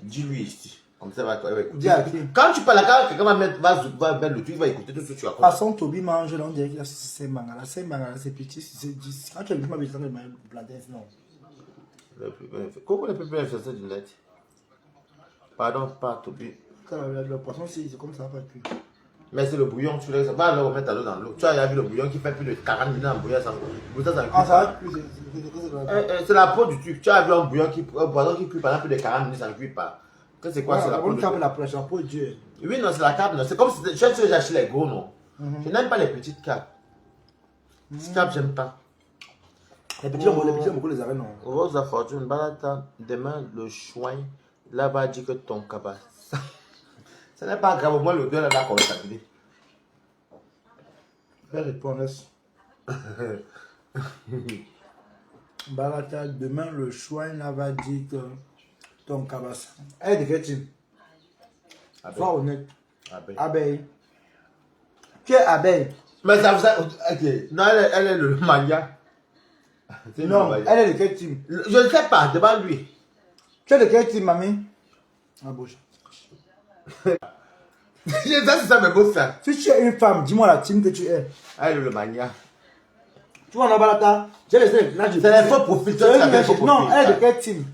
[SPEAKER 1] Dis-lui ici. Comme ça, va écouter.
[SPEAKER 2] Dis à qui?
[SPEAKER 1] Quand tu parles à quelqu'un, va mettre le truc, il va écouter tout ce que tu as.
[SPEAKER 2] Façon, Toby mange, on dirait qu'il a 5 mangas. 5 mangas, c'est petit, c'est 10. Quand tu as vu ma bêtise, il m'a planté, non.
[SPEAKER 1] Comment le plus bien faire ça du net? Pardon, pas Toby.
[SPEAKER 2] Le poisson, c'est comme ça, pas cuit.
[SPEAKER 1] Mais c'est le bouillon, tu laisses. Va le remettre à l'eau dans l'eau. Tu as vu le bouillon qui fait plus de 40 minutes en bouillon sans.
[SPEAKER 2] Ah, ça va cuire.
[SPEAKER 1] C'est la peau du truc. Tu as vu un bouillon un poisson qui cuit pendant plus de 40 minutes sans cuire pas. C'est quoi? C'est la peau.
[SPEAKER 2] La peau est dure.
[SPEAKER 1] Oui, non, c'est la carpe. C'est comme si j'ai acheté les gros, non. Je n'aime pas les petites carpes. Les carpes, j'aime pas.
[SPEAKER 2] Les petits, on beaucoup les arrêts, non.
[SPEAKER 1] Rosa Fortune, Balata, demain le chouin, là-bas dit que ton cabas. Ce n'est pas grave, au moins le deux là qu'on le stabilise.
[SPEAKER 2] Elle répond, laisse. Balata, demain le chouin là-bas dit que ton cabas. Elle est de quel type? Sois honnête. Abeille. Tu es abeille.
[SPEAKER 1] Mais ça vous a. Ok. Non, elle est le mania.
[SPEAKER 2] Non, elle est de quel team?
[SPEAKER 1] Je ne sais pas, demande lui.
[SPEAKER 2] Tu es de quel team, mamie? Ma bouche.
[SPEAKER 1] Ça, c'est ça, mes beaux frères.
[SPEAKER 2] Si tu es une femme, dis-moi la team que tu es.
[SPEAKER 1] Elle est le mania.
[SPEAKER 2] Tu vois, Balata, j'ai laissé là.
[SPEAKER 1] C'est les faux profils.
[SPEAKER 2] Non, elle est de quel team?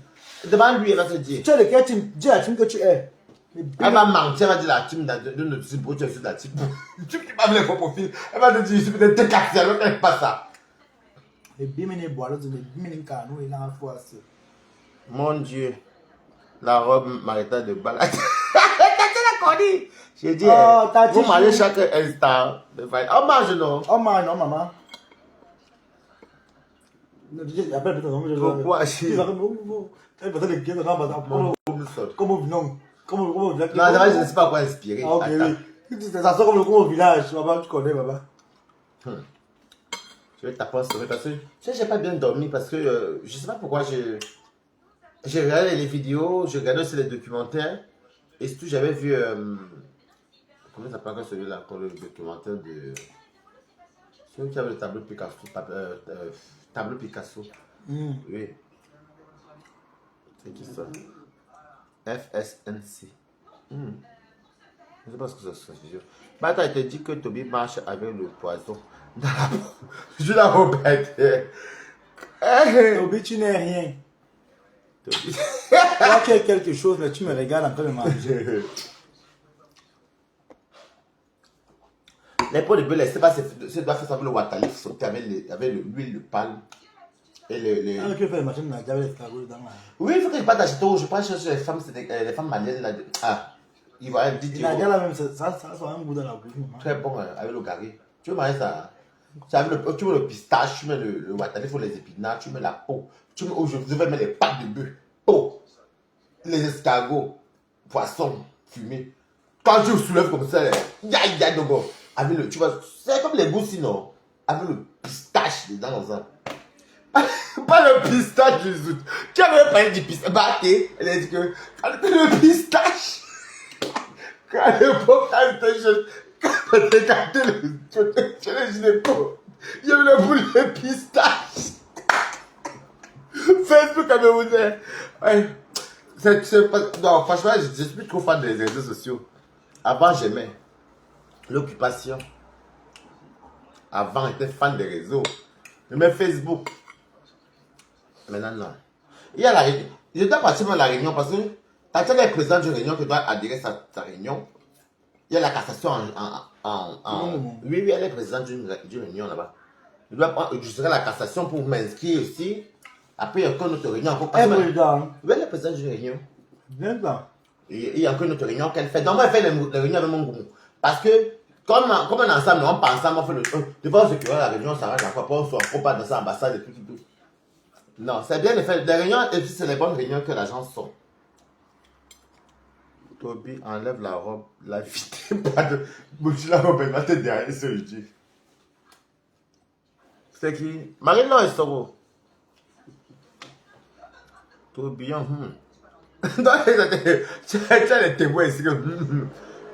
[SPEAKER 1] Demande lui, elle va te dire.
[SPEAKER 2] Tu es de quel team? Dis la team que tu es.
[SPEAKER 1] Elle va mentir, elle va dire la team de notre team. Tu es sur la team. Tu ne pas les faux profils. Elle va te dire, je suis peut-être décapité, alors qu'elle n'est pas ça. Mon Dieu, la robe maritale de balade. T'as la connu. J'ai dit, vous mangez chaque instant. On mange, non?
[SPEAKER 2] On mange, non, maman.
[SPEAKER 1] Pourquoi?
[SPEAKER 2] Comment non?
[SPEAKER 1] Non, je ne sais pas quoi inspirer.
[SPEAKER 2] Ah, ok, oui. Ça sort comme au village, maman, tu connais, maman.
[SPEAKER 1] Je vais taper un sommeil parce que je n'ai pas bien dormi parce que je ne sais pas pourquoi j'ai regardé les vidéos, j'ai regardé aussi les documentaires et surtout j'avais vu comment ça s'appelle celui-là pour le documentaire de celui qui avait le tableau Picasso, tableau Picasso. Oui. C'est qui ça? FSNC. Je ne sais pas ce que ça veut dire. Mais attends, il te dit que Toby marche avec le poison. Je la répète.
[SPEAKER 2] Toby, tu n'es rien.
[SPEAKER 1] Toby.
[SPEAKER 2] Toi, tu es quelque chose, mais tu me regardes en train de manger.
[SPEAKER 1] Les pots de bœuf, je ne sais pas si tu dois faire ça avec le watalif sauté avec l'huile de palme. Et
[SPEAKER 2] Ah, tu fais le machin, il y avait les escargots dedans.
[SPEAKER 1] Oui, il faut que je parte acheter. Je pense que les femmes, c'est les femmes maliennes là. Ah, il va dire.
[SPEAKER 2] Il a déjà la même, ça soit un goût dans la bouche.
[SPEAKER 1] Très bon avec le gari. Tu veux manger ça? Tu mets le pistache, tu mets le watalif, il faut les épinards, tu mets la peau. Tu mets, je vais mettre les pâtes de bœuf, peau, les escargots, poissons fumés. Quand tu soulèves comme ça, ya dogo. Avec le, tu vois, c'est comme les goûts sinon. Avec le pistache dedans dans ça. Pas le pistache du zout. Tu avais parlé du pistache. Battez. Elle a dit que le pistache. Quand le pauvre quand t'es gâté le gynéco, il y avait le boule de pistache. Facebook camerounais. Ouais. Non, franchement, je suis plus trop fan des réseaux sociaux. Avant, j'aimais l'occupation. Avant, j'étais fan des réseaux. J'aimais Facebook. Maintenant, non. Il y a la réunion. Je dois partir à la réunion parce que quand tu es le président d'une réunion qui doit adhérer à sa réunion, il y a la cassation Oui, elle est présidente d'une réunion là-bas. Je serai la cassation pour m'inscrire aussi. Après, il y a encore une autre réunion.
[SPEAKER 2] Elle est dedans.
[SPEAKER 1] Oui, elle est présidente d'une réunion.
[SPEAKER 2] Bien dedans.
[SPEAKER 1] Il y a encore une autre réunion qu'elle fait. Donc, moi, elle fait les réunions avec mon groupe. Parce que, comme on est ensemble, on pense ensemble, on fait le. De fois, que la réunion s'arrange à quoi pas, on ne faut pas dans sa ambassade et tout. Non, c'est bien de faire des réunions et puis c'est les bonnes réunions que l'agence sont. Toby enlève la robe, la vite, pas de. Bouge la robe, elle va te derrière ce jeudi. C'est qui? Marie-Laure et Soro. Tourbillon. Donc, tu as les témoins ici.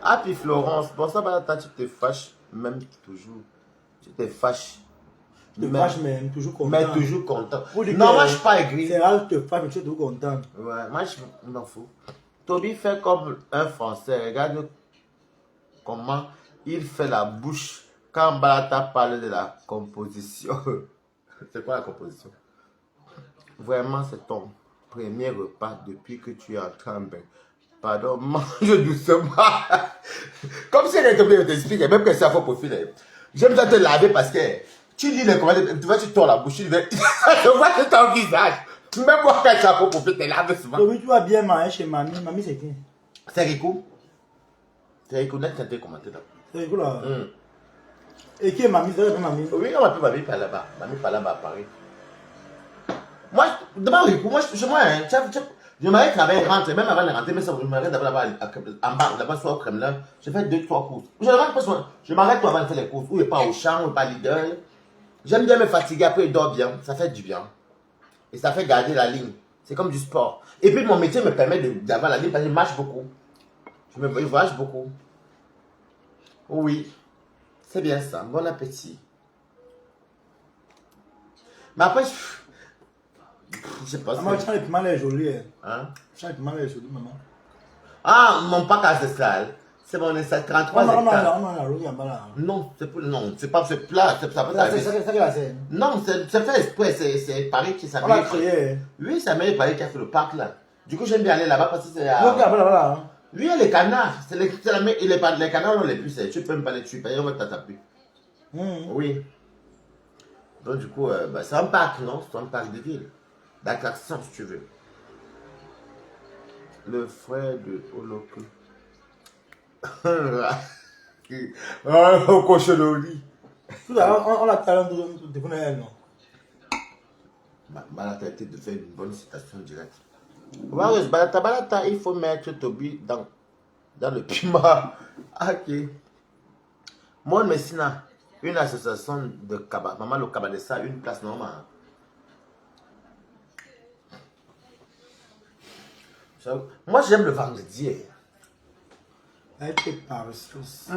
[SPEAKER 1] Ah, puis Florence. Bon, ça va, tu te fâches même toujours. Tu te fâches.
[SPEAKER 2] Tu te fâches, mais toujours content.
[SPEAKER 1] Mais toujours content.
[SPEAKER 2] Non,
[SPEAKER 1] moi, je suis pas aigri.
[SPEAKER 2] C'est rare que tu te fâches, mais tu es toujours content.
[SPEAKER 1] Ouais, moi, je m'en fous. Toby fait comme un Français. Regarde comment il fait la bouche quand Balata parle de la composition. C'est quoi la composition? Vraiment, c'est ton premier repas depuis que tu es entré en bain. Pardon, mange doucement. Comme si elle était obligée de t'expliquer, même que c'est à faux profil. J'aime bien te laver parce que tu lis les commentaires, tu vois, tu tords la bouche, tu vois que ton visage. Même moi, quand c'est à faux profil, tu laves souvent.
[SPEAKER 2] Oui, tu vas bien manger chez mamie. Mamie, c'est qui?
[SPEAKER 1] C'est Rico. C'est Rico, net, t'as commenté là.
[SPEAKER 2] C'est Rico là. Et qui est mamie? C'est vrai, mamie?
[SPEAKER 1] Oui, on m'appelle mamie par là-bas. Mamie par là-bas à Paris. Moi, devant Rico, moi, je m'arrête travailler, rentrer, même avant de rentrer, mais ça, je m'arrête là-bas, en bas, là-bas, soit au Kremlin. Je fais 2-3 courses. Je m'arrête avant de faire les courses. Ou il n'est pas au champ, ou pas leader. J'aime bien me fatiguer, après il dort bien. Ça fait du bien. Et ça fait garder la ligne. C'est comme du sport. Et puis mon métier me permet d'avoir la ligne parce que je marche beaucoup. Je voyage beaucoup. Oui. C'est bien ça. Bon appétit. Mais après, je sais pas.
[SPEAKER 2] Maman, tu as les piments, elle est jolie.
[SPEAKER 1] Hein?
[SPEAKER 2] Tu as les piments, elle est jolie, maman.
[SPEAKER 1] Ah, mon pack ancestral. C'est mon ancestral 33 hectares. Non, c'est pour non, c'est pas ce plat, c'est ça.
[SPEAKER 2] C'est ça que la scène.
[SPEAKER 1] Non, c'est fait exprès, c'est Paris qui
[SPEAKER 2] On l'a
[SPEAKER 1] s'appelle.
[SPEAKER 2] créé.
[SPEAKER 1] Oui, c'est Amélie Paris qui a fait le parc là. Du coup, j'aime bien aller là-bas parce que c'est.
[SPEAKER 2] Voilà.
[SPEAKER 1] Oui, il y a les canards. Les canards, on les plus. Tu peux même pas les tuer, on va t'attraper. Oui. Donc, du coup, c'est un parc, non? C'est un parc de ville. D'attraction, si tu veux. Le frère de Oloku. Oh, cochonnerie.
[SPEAKER 2] Tout à l'heure, on a talent de connaître elle, non?
[SPEAKER 1] Balata a été de faire une bonne citation directe. Balata, il faut mettre Toby dans le piment. Ok. Moi, Messina, une association de Kaba. Maman, le Kaba de ça, une place normale. Moi, j'aime le vendredi.
[SPEAKER 2] Elle était paresseuse.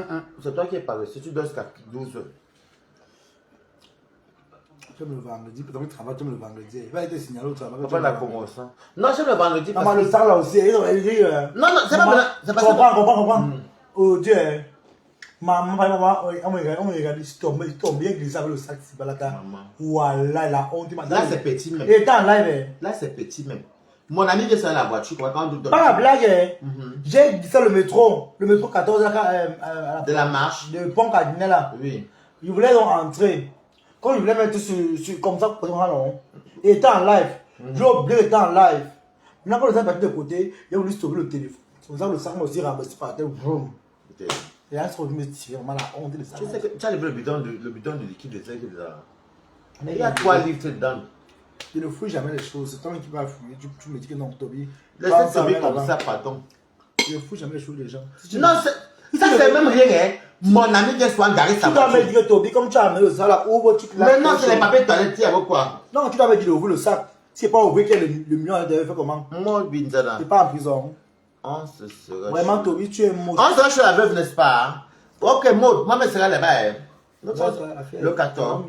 [SPEAKER 1] C'est toi qui es paresseux. Tu dois jusqu'à 12 heures.
[SPEAKER 2] J'aime le vendredi. Peut-être que tu travailles, j'aime le vendredi. Il va être signalé au travail.
[SPEAKER 1] Pas la promotion. Non, j'aime le vendredi.
[SPEAKER 2] Maman, le sang là aussi.
[SPEAKER 1] Non, c'est pas ça.
[SPEAKER 2] Comprends. Oh Dieu. Maman, on me regarde, il tombe bien glissé avec le sac. Voilà, la honte.
[SPEAKER 1] Là, c'est petit même.
[SPEAKER 2] Il était en live.
[SPEAKER 1] Là, c'est petit même. Mon ami vient sur la voiture.
[SPEAKER 2] Pas la blague. J'ai dit ça le métro 14
[SPEAKER 1] de la marche.
[SPEAKER 2] De Pont Cardinal là.
[SPEAKER 1] Oui.
[SPEAKER 2] Il voulait donc entrer. Quand il voulait mettre sur comme ça, il était en live. J'ai oublié qu'il était en live. Maintenant, quand il est parti de côté, il a voulu sauver le téléphone. C'est pour ça que le sac m'a aussi ramassé par terre. Et là, il s'est retrouvé vraiment la honte de ça.
[SPEAKER 1] Tu sais que tu as le bidon de liquide de sel là. Il y a 3 litres dedans.
[SPEAKER 2] Je ne fouille jamais les choses. C'est toi qui vas fouiller. Tu me dis que non, Toby.
[SPEAKER 1] Laisse Toby comme ça, pardon.
[SPEAKER 2] Je ne fouille jamais les choses des gens.
[SPEAKER 1] Non, ça c'est même rien. Hein. Mon ami vient souvent garer sa voiture.
[SPEAKER 2] Tu dois me dire que Toby, comme tu as amené le sac là, ouvre, tu
[SPEAKER 1] places. Mais non, c'est les papiers de toilette, tu avec quoi?
[SPEAKER 2] Non, tu dois me dire d'ouvrir le sac. Si c'est pas ouvert, qu'il y a le million à l'intérieur, fait comment?
[SPEAKER 1] Moi, Binzana.
[SPEAKER 2] Tu n'es pas en prison.
[SPEAKER 1] On se sera.
[SPEAKER 2] Vraiment, Toby, tu es mort.
[SPEAKER 1] On sera chez la veuve, n'est-ce pas? Ok, Maud, moi, je serai là-bas. Le 14.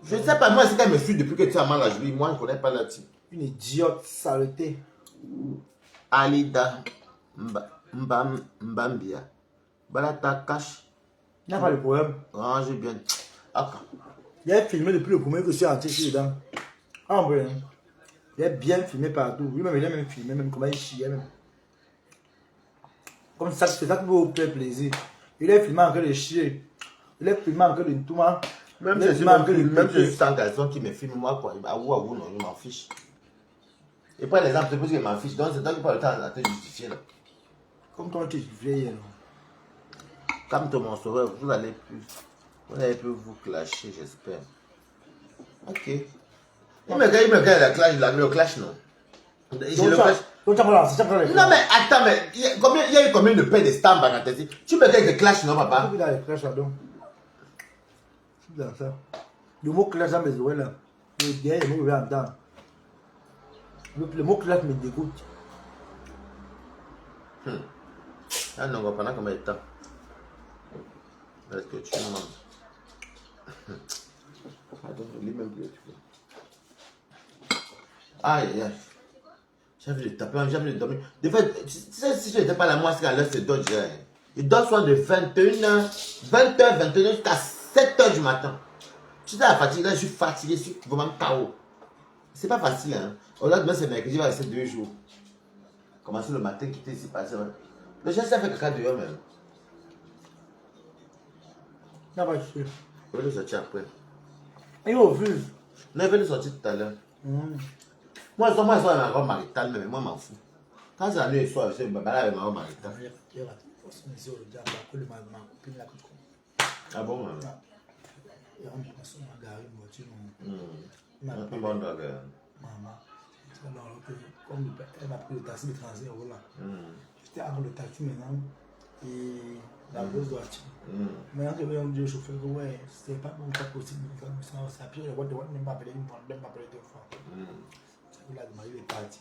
[SPEAKER 1] Je ne sais pas, moi, c'est qu'elle me suit depuis que tu as mal à jouer. Moi, je ne connais pas la type.
[SPEAKER 2] Une idiote saleté.
[SPEAKER 1] Alida Mbambia. Balata cache.
[SPEAKER 2] Il n'y a pas de problème.
[SPEAKER 1] Range bien.
[SPEAKER 2] Il a filmé depuis le premier que je suis entré ici dedans. En vrai. Il a bien filmé partout. Lui-même, il a même filmé, même comment il chiait. Même. Comme ça, c'est ça qui vous fait plaisir. Il a filmé encore les chier. Il a filmé encore les tout.
[SPEAKER 1] Même je suis sans garçon qui me filme, moi, quoi. Non, je m'en fiche. Et pour l'exemple, c'est parce que je m'en fiche. Donc, c'est toi qui prends le temps à te justifier. Là.
[SPEAKER 2] Comme toi, tu es justifié.
[SPEAKER 1] Comme ton monstre, vous allez plus vous clasher, j'espère. Ok. Il me regarde le clash, non. Non, mais attends, mais il y a eu combien de paix de stamps à Tu me regardes le clash, non, papa?
[SPEAKER 2] Dans ça. Le mot clash dans mes oreilles là. Le dernier mot que je vais entendre. Le mot clash me dégoûte.
[SPEAKER 1] Ah non, pendant combien de temps? Est-ce que tu manges? Attends, je lis même plus. Aïe, aïe. J'ai envie de taper, j'ai envie de dormir. Des fois, tu sais, si je n'étais pas là, moi, c'est qu'à l'heure, c'est d'autres. Il dort soit de 21h, 20h, 21h jusqu'à 7h du matin. Tu sais, la fatigue, là, je suis fatigué, je suis vraiment KO. C'est pas facile, hein. Aujourd'hui, demain, c'est mercredi, il va rester 2 jours. Commencer le matin, quitter ici, passer. Le chien, ça fait caca dehors, même.
[SPEAKER 2] Non, pas sûr.
[SPEAKER 1] Je vais le sortir après.
[SPEAKER 2] Et au vu.
[SPEAKER 1] Non, il va le sortir tout à l'heure. Moi, il est encore marital, mais moi, je m'en fous. Quand c'est la nuit et soir, je sais, là, il est encore marital. Ah bon? Un bon dog.
[SPEAKER 2] Comme elle m'a pris le taxi de 35 € là. J'étais avant le taxi maintenant. Et la grosse voiture. Maintenant que je dis au chauffeur que ouais, c'est pas possible. C'est à pire, je vois même pas appeler une fois, même pas appeler 2 fois. C'est que là, le mari est parti.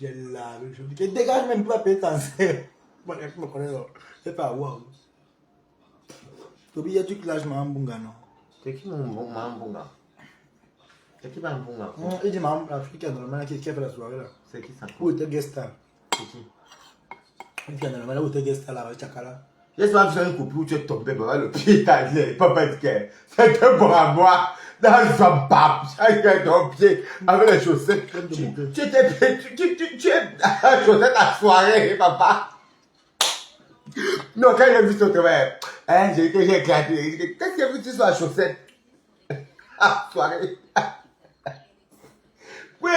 [SPEAKER 2] J'ai lavé, je me dis, dégage même pas appeler cancer. Bon, je me connais là. C'est pas waouh. Tobi, il y a du clash, mais en bunga non.
[SPEAKER 1] C'est qui mon bunga? C'est qui mon bunga?
[SPEAKER 2] Il dit, maman, l'Africaine, normalement, qui a fait la soirée là.
[SPEAKER 1] C'est qui ça?
[SPEAKER 2] Où était guest star?
[SPEAKER 1] C'est qui?
[SPEAKER 2] Il dit, normalement, où était guest star là, avec Chakala.
[SPEAKER 1] J'espère faire une copie où tu es tombé, le pied t'a dit, papa dit que c'était pour moi. Dans son pape, chacun ton pied, avec les chaussettes. Tu es la chaussette à soirée, papa. Non, quand j'ai vu son travail, hein, j'ai éclaté. Qu'est-ce que j'ai vu sur la chaussette? Ah, soirée. Oui,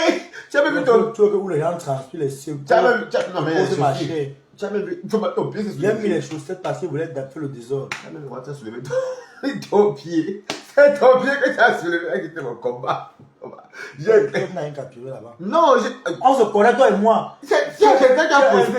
[SPEAKER 1] tu as même vu ton.
[SPEAKER 2] Tu vois que où les gens transpirent les cieux.
[SPEAKER 1] Non, mais
[SPEAKER 2] c'est marché.
[SPEAKER 1] Tu as même vu ton pied, c'est
[SPEAKER 2] il a mis les chaussettes parce qu'il voulait faire le désordre.
[SPEAKER 1] Tu as même soulevé ton pied. C'est ton pied que tu as soulevé qui était mon combat.
[SPEAKER 2] J'ai rien capturé là-bas.
[SPEAKER 1] Non,
[SPEAKER 2] on se connaît, toi et moi.
[SPEAKER 1] C'est quelqu'un qui a posté,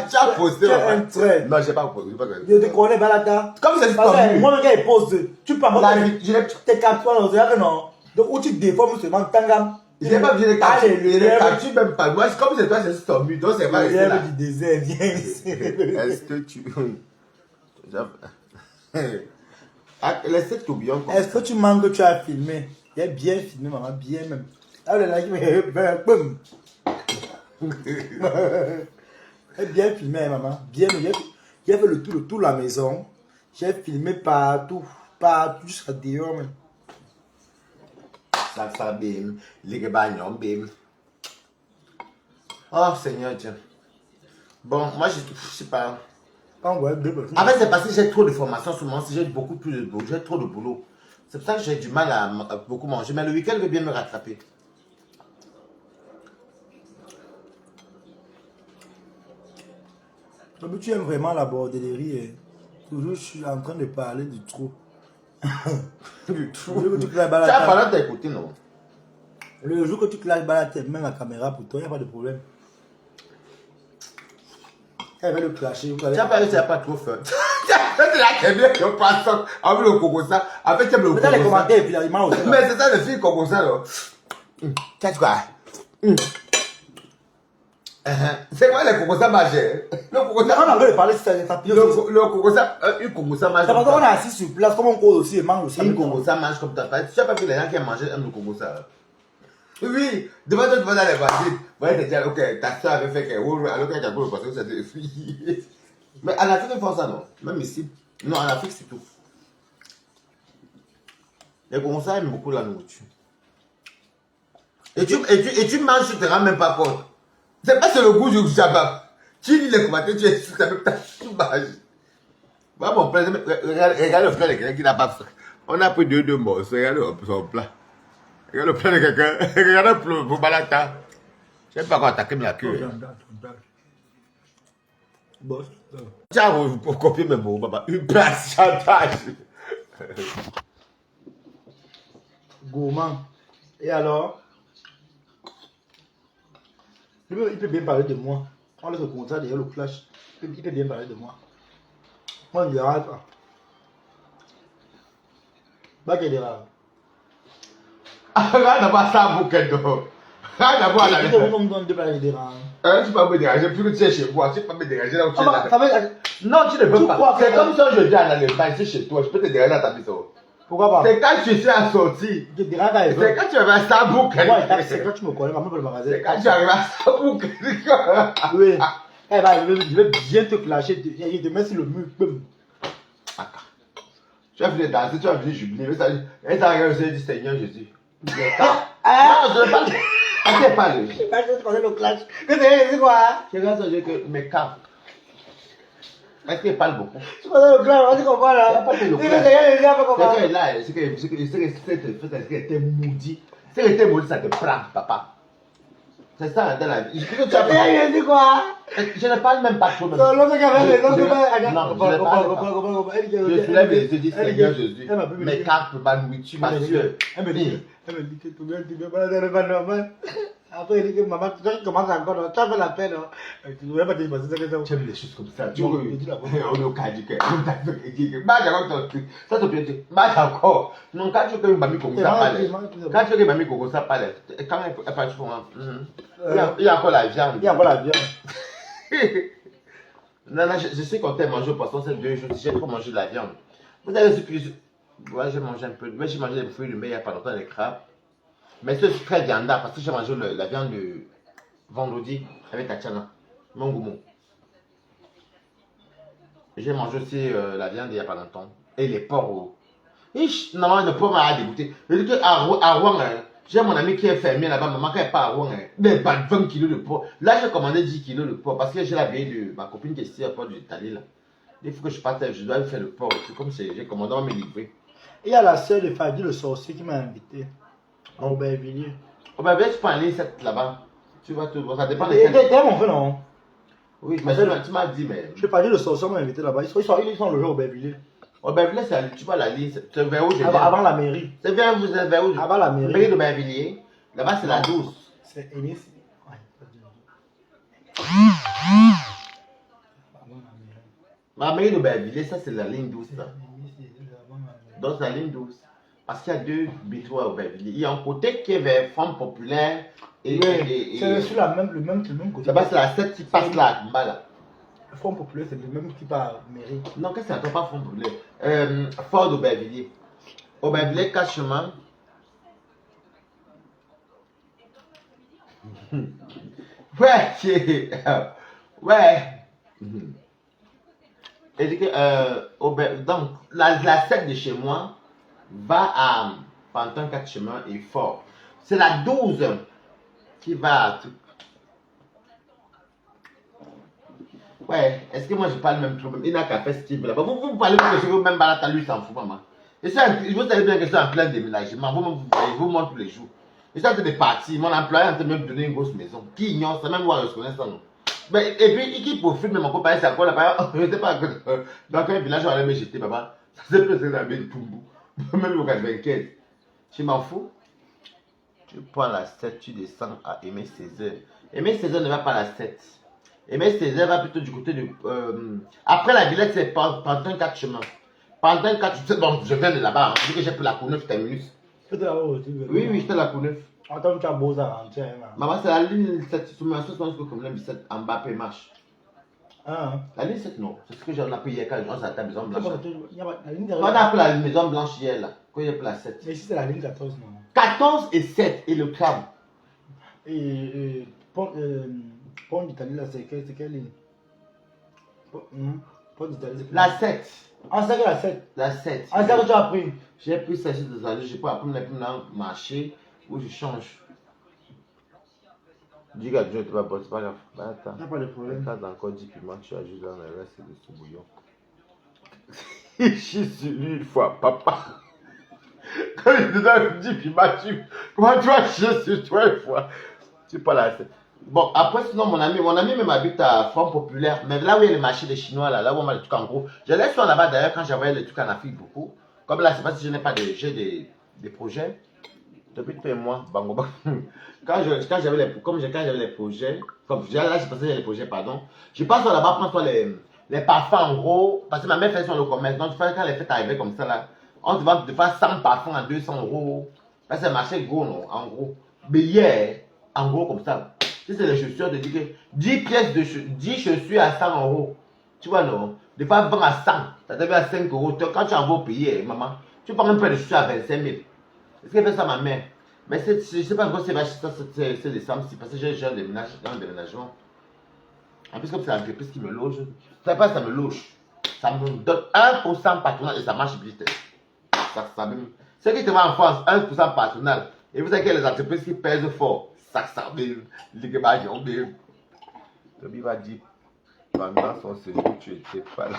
[SPEAKER 1] tu as posté.
[SPEAKER 2] Tu as un trait.
[SPEAKER 1] Non, je n'ai pas posté.
[SPEAKER 2] Je te connais, Balata.
[SPEAKER 1] Comme c'est
[SPEAKER 2] moi, le gars, il pose. Tu parles, tes captures, on dirait que non. Donc, où tu déformes seulement Tangam.
[SPEAKER 1] Je n'ai pas besoin de capture. Je ne capture même pas. Moi, comme c'est toi, c'est juste ton mur. Donc, c'est pas resté là.
[SPEAKER 2] Du désert, viens ici.
[SPEAKER 1] Est-ce que tu. Laissez tout bien.
[SPEAKER 2] Est-ce que tu manques que tu as filmé? Il a bien filmé, maman, bien même. Ah, le like, boum. Il a bien filmé, maman. Bien, il a fait le tour de toute la maison. J'ai filmé partout, jusqu'à dehors même.
[SPEAKER 1] Ça, bim. Les bagnons, bim. Oh, Seigneur Dieu. Bon, moi, je sais pas. En fait, c'est parce que j'ai trop de formations sur moi, j'ai beaucoup plus de boulot, j'ai trop de boulot. C'est pour ça que j'ai du mal à beaucoup manger. Mais le week-end, je vais bien me rattraper.
[SPEAKER 2] Tu aimes vraiment la bordellerie. Toujours, je suis en train de parler du trou.
[SPEAKER 1] Du trou.
[SPEAKER 2] Tu as parlé
[SPEAKER 1] d'écouter, non?
[SPEAKER 2] Le jour que tu clashes Balata, même la caméra pour toi, il n'y a pas de problème. Elle va le clasher.
[SPEAKER 1] Tu as parlé, tu n'as pas trop faim. C'est là qu'elle vient qu'on passe avec le cocosa. Avec le cocosa.
[SPEAKER 2] Les commentaires, et puis il m'a aussi.
[SPEAKER 1] Mais c'est ça le fil cocosa, là. Qu'est-ce quoi? C'est quoi le cocosa majeur? Le cocosa.
[SPEAKER 2] On avait parlé de ça.
[SPEAKER 1] Le cocosa, une cocosa mange.
[SPEAKER 2] C'est parce qu'on est assis sur place, comme on cause aussi, et mange aussi.
[SPEAKER 1] Une cocosa mange comme ta paille. Tu n'as pas vu les gens qui ont mangé le cocosa? Oui, devant toi, tu vas dans les voitures. Vous allez te dire, ok, ta soeur avait fait qu'elle roule, alors qu'elle a pour le passé, c'était fille. Mais en Afrique, ils font ça, non? Même ici. Non, en Afrique, c'est tout. Les Congolais aiment beaucoup la nourriture. Et tu manges, tu ne te rends même pas compte. C'est pas le goût du jabab. Tu lis les commentaires, tu es sûr, tu manges. Bah, mon plat, regarde le plat de quelqu'un qui n'a pas faim. On a pris deux morceaux, regarde son plat. Regarde le plat de quelqu'un, regarde le balata. Je ne sais pas quoi attaquer la queue. Tu as copié mes mots, papa. Une place, chantage.
[SPEAKER 2] Gourmand. Et alors? Il peut bien parler de moi. On laisse le contrat derrière le flash. Il peut bien parler de moi. Moi, je ne dirai pas. Bah, qu'il y a des rares.
[SPEAKER 1] Regarde d'abord ça, bouquet d'eau. Regarde d'abord la
[SPEAKER 2] Tu me donnes 2 plats de rares.
[SPEAKER 1] Tu peux pas me déranger, plus que tu es chez moi, tu peux pas me déranger là où tu es.
[SPEAKER 2] Ça veut...
[SPEAKER 1] Non, tu ne peux
[SPEAKER 2] Tu
[SPEAKER 1] pas.
[SPEAKER 2] crois
[SPEAKER 1] C'est
[SPEAKER 2] que-
[SPEAKER 1] comme si je viens dans le bain, c'est chez toi, je peux te déranger dans ta maison.
[SPEAKER 2] Pourquoi pas?
[SPEAKER 1] C'est quand je suis assorti.
[SPEAKER 2] Des rares, elle
[SPEAKER 1] C'est
[SPEAKER 2] veut.
[SPEAKER 1] quand tu arrives à ça, bouquet.
[SPEAKER 2] Ouais, c'est quand tu me connais, maman pour le magasin.
[SPEAKER 1] C'est quand tu arrives à ça, bouquet.
[SPEAKER 2] Oui. Eh ben, je vais bien te clasher. Je te mets sur le mur. Boum.
[SPEAKER 1] Tu vas venir danser, tu vas venir jubiler. Et ça regarde, je dis Seigneur Jésus. Non, je ne parle pas. Je ne parle pas.
[SPEAKER 2] Quand tu connais le clash. Que c'est quoi?
[SPEAKER 1] Je regarde ça, je dis que mes cas. Est-ce qu'il parle beaucoup?
[SPEAKER 2] Tu connais le clash, tu comprends là?
[SPEAKER 1] Il n'y a pas de le
[SPEAKER 2] C'est
[SPEAKER 1] clash.
[SPEAKER 2] que c'est rien, pas comment.
[SPEAKER 1] C'est que là, c'est que t'es maudit. C'est que t'es maudit, ça te prend, papa. C'est ça, dans la vie. Je
[SPEAKER 2] C'est quoi?
[SPEAKER 1] ne parle même pas trop.
[SPEAKER 2] Non, l'autre qui avait les autres,
[SPEAKER 1] Non, je ne parle pas. Je soulève les yeux, je dis Seigneur Jésus. Mes cartes, ma nourriture, ma sueur.
[SPEAKER 2] Elle me dit que tu viens pas normal. Après, elle dit que maman, tu commences encore, tu as fait la peine. Tu ne voulais pas te passer ça que ça.
[SPEAKER 1] Tu aimes les choses comme ça. Tu
[SPEAKER 2] Non,
[SPEAKER 1] veux.
[SPEAKER 2] je dis la
[SPEAKER 1] On est au cas du cœur. Ça te plaît. Marche encore. Non, quand tu veux que mamie commence à parler. Quand tu veux que mamie commence à parler. Quand elle parle, tu fais. Il y a encore la viande.
[SPEAKER 2] Il y a encore la viande.
[SPEAKER 1] Non, non, je sais qu'on t'a mangé au poisson ces 2 jours. J'ai trop mangé de la viande. Vous avez ce que ouais, j'ai mangé un peu. Mais j'ai mangé des fruits de mer il n'y a pas longtemps, des crabes. Mais c'est très viandard parce que j'ai mangé la viande de vendredi avec Tatiana, mon goumou. J'ai mangé aussi la viande il n'y a pas longtemps. Et les porcs. Normalement, le porc m'a dégoûté. Je dis qu'à Rouen, j'ai mon ami qui est fermier là-bas, maman qui n'est pas à Rouen, mais 20 kilos de porc. Là, j'ai commandé 10 kilos de porc parce que j'ai la vieille de ma copine qui est ici à Port de l'Italie là. Il faut que je parte, je dois lui faire le porc. C'est comme si j'ai commandé, on va me livrer.
[SPEAKER 2] Il y a la sœur de Fadi le sorcier qui m'a invité à Aubervilliers.
[SPEAKER 1] Oh ben, tu peux aller là-bas. Tu vas te voir, ça dépend de
[SPEAKER 2] T'es mon frère, non?
[SPEAKER 1] Oui, mais tu m'as dit, mais.
[SPEAKER 2] Je Fadi le sorcier m'a invité là-bas. Ils sont logés à Aubervilliers.
[SPEAKER 1] Aubervilliers, tu vois la ligne, c'est vers où je viens.
[SPEAKER 2] Avant la mairie.
[SPEAKER 1] C'est vers où je viens.
[SPEAKER 2] Avant la mairie.
[SPEAKER 1] Mairie d'Aubervilliers. Là-bas, c'est la 12.
[SPEAKER 2] C'est Enis.
[SPEAKER 1] Ma mairie d'Aubervilliers, ça c'est la ligne 12. Ça. Donc c'est la ligne 12. Parce qu'il y a 2 métros à Aubervilliers. Il y a un côté qui est vers Forme Populaire.
[SPEAKER 2] C'est sur le même côté.
[SPEAKER 1] Là-bas, c'est la 7 qui passe là, en bas là.
[SPEAKER 2] Le Front Populaire, c'est le même qui part à mairie.
[SPEAKER 1] Non, qu'est-ce que c'est pas Forme Populaire? Fort d'Aubervilliers. Aubervilliers, 4 chemins. Ouais, ouais. Et dit que, donc, la 7 de chez moi va à Pantin 4 chemins et Fort. C'est la 12 qui va à tout. Ouais, est-ce que moi je parle même trop? Il n'a qu'à faire ce qu'il veut là-bas. Vous parlez de ce que même Balata lui s'en fout, maman. Et ça, vous savez bien que c'est en plein déménagement. Vous montre tous les jours. Et ça, c'est des parties. Mon employé est en train de me donner une grosse maison. Qui ignore ça, même moi je connais ça, non? Mais, et puis, qui profite, mais mon copain, c'est encore là-bas. Je n'étais pas dans un village, on allait me jeter, papa. Ça s'est passé dans le Toumbo. Même au 95. Tu m'en fous? Tu prends la 7, tu descends à Aimé Césaire. Aimé Césaire ne va pas à la 7. Aimé Césaire va plutôt du côté de. Après la Villette, c'est Pantin 4 chemins. Pantin 4 chemins. Bon, je viens de là-bas. Je dis que j'ai pris la Courneuve terminus.
[SPEAKER 2] C'était là-bas aussi.
[SPEAKER 1] Oui, j'étais à la Courneuve.
[SPEAKER 2] Attends, tu as beau ça rentrer.
[SPEAKER 1] Maman, c'est la ligne 7. Sur ma sauce, je comme la 7 en bas, marche.
[SPEAKER 2] Ah.
[SPEAKER 1] La ligne 7, non. C'est ce que j'en ai appris hier quand on s'est à la maison blanche. On
[SPEAKER 2] On
[SPEAKER 1] a appris la maison blanche hier, là. Quand il y a pris la 7.
[SPEAKER 2] Mais ici, c'est la ligne 14, non?
[SPEAKER 1] 14 et 7 et le tram.
[SPEAKER 2] Et Pont d'Italie, là, c'est quelle ligne? Pont d'Italie, c'est
[SPEAKER 1] La 7.
[SPEAKER 2] Ah, c'est la 7.
[SPEAKER 1] La 7.
[SPEAKER 2] Ah, c'est que tu as pris.
[SPEAKER 1] J'ai pris ça, des années. Je peux apprendre à marcher ou je change. Dis que Dieu, tu vas pas, c'est pas grave. Bah, attends.
[SPEAKER 2] Il n'y a pas de problème.
[SPEAKER 1] Quand t'as encore 10 piments, tu ajoutes dans le reste de ce bouillon. Je suis sur lui une fois, papa. Quand il te donne 10 piments, comment tu vas chier sur toi une fois? Tu pas là. Bon, après, sinon, mon ami même habite à Front Populaire, mais là où il y a le marché des Chinois, là où on a les trucs en gros. J'allais sur là-bas d'ailleurs quand j'avais les trucs en Afrique beaucoup. Comme là, c'est pas si je n'ai pas j'ai des projets. Depuis 3 mois, bango. Quand j'avais les projets, comme là, je passais les projets, pardon. Je passe là-bas, prends-toi les parfums en gros, parce que ma mère fait sur le commerce. Donc, quand les fêtes arrivaient comme ça, là, On te vend de faire 100 parfums à 200 euros. Là, c'est marché gros, non, en gros. Mais hier, en gros, comme ça. Si c'est les chaussures, de dire que 10 pièces de 10 chaussures à 100 euros. Tu vois, non? De pas vendre à 100. Ça te fait à 5 euros. Quand tu en vas payer, maman, tu prends un peu de chaussures à 25 000. Est-ce qu'elle fait ça, ma mère? Mais je ne sais pas encore si c'est des sommes, parce que j'ai un déménagement. En plus, comme c'est l'entreprise qui me loge, ça pas, ça me loge. Ça me donne 1% patronal et ça marche vite. Ceux qui te vont en France, 1% patronal. Et vous savez que les entreprises qui pèsent fort, ça me le va dire, pendant son séjour, tu n'étais pas là.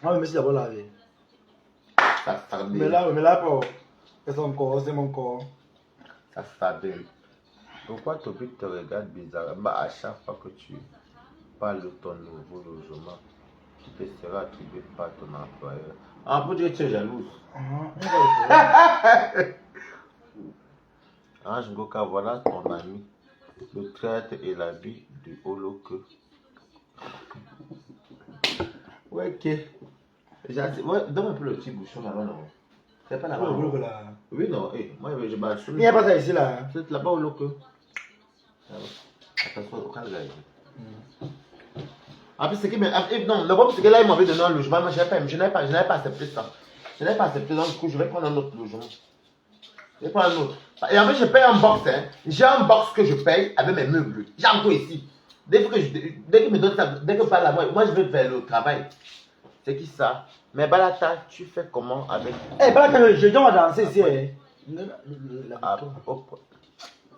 [SPEAKER 2] Ah, mais c'est d'abord la vie.
[SPEAKER 1] Ça
[SPEAKER 2] Mais là, pour. C'est mon corps, c'est mon corps.
[SPEAKER 1] Ça s'abîme. Pourquoi Toby te regarde bizarrement à chaque fois que tu parles de ton nouveau logement qui te sera attribué par ton employeur? Ah, pour dire que tu es jalouse. Ange Ngoka, voilà ton ami, le traître et la vie du holoque. Ouais, ok. Ouais, donne un peu le petit bouchon là-bas, non? C'est pas là-bas. Oui, non, moi je bats.
[SPEAKER 2] Il n'y a pas ça ici là.
[SPEAKER 1] C'est là-bas au loco. Attention au calme. En plus, c'est que. Non, le problème c'est que là, ils m'avaient donné un logement, mais je n'avais pas accepté ça. Je n'avais pas accepté, donc du coup, je vais prendre un autre logement. Je vais prendre un autre. Et en fait, je paye un box, hein. J'ai un box que je paye avec mes meubles. J'ai encore ici. Dès que me donne ça, dès que je parle à moi je vais vers le travail. C'est qui ça? Mais Balata, tu fais comment avec.
[SPEAKER 2] Eh, Balata, je dois danser ici.
[SPEAKER 1] Ah,
[SPEAKER 2] quand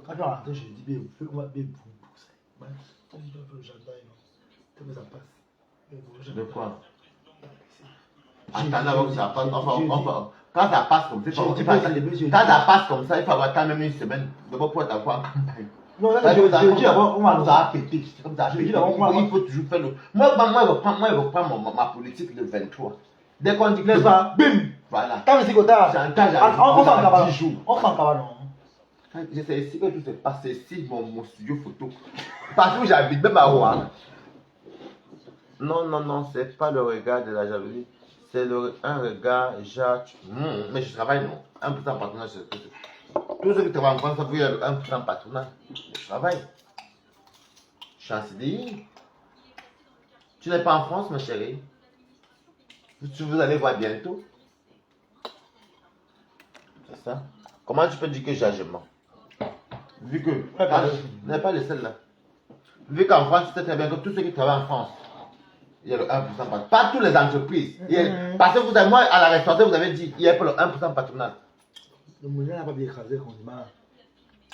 [SPEAKER 2] je vais rentrer, je dis, bien, fais comment bien pour ça.
[SPEAKER 1] De quoi? Attends, avant que ça passe. Enfin, quand ça passe comme ça, quand ça passe comme ça, il faut avoir quand même une semaine. D'abord pour t'avoir en campagne.
[SPEAKER 2] Non, là, je dis d'abord, on
[SPEAKER 1] va péter. C'est comme ça. Il faut toujours faire le. Moi, je reprends ma politique le 23. Dès qu'on dit que.
[SPEAKER 2] Bim!
[SPEAKER 1] Voilà.
[SPEAKER 2] Quand c'est comme ça, on s'en va.
[SPEAKER 1] 10 jours.
[SPEAKER 2] On s'en va, non?
[SPEAKER 1] C'est ici que tout se passe. C'est ici mon studio photo. Partout où j'habite, même à Rouen. Non, c'est pas le regard de la jalousie. C'est un regard, Jacques. Mais je travaille, non. 1% patronat, c'est tout. Tous ceux qui travaillent en France, ça veut dire 1% patronat. Je travaille. Je suis en CDI. Tu n'es pas en France, ma chérie. Vous allez voir bientôt. C'est ça. Comment tu peux dire que j'ai agement? Vu que. N'est pas le seul là. Vu qu'en France, tu sais très bien que tous ceux qui travaillent en France, il y a le 1% patronat. Pas toutes les entreprises. Parce que moi, à la restauration, vous avez dit, il y a pas le 1% patronat.
[SPEAKER 2] Le moulin n'a pas bien écrasé quand on dit.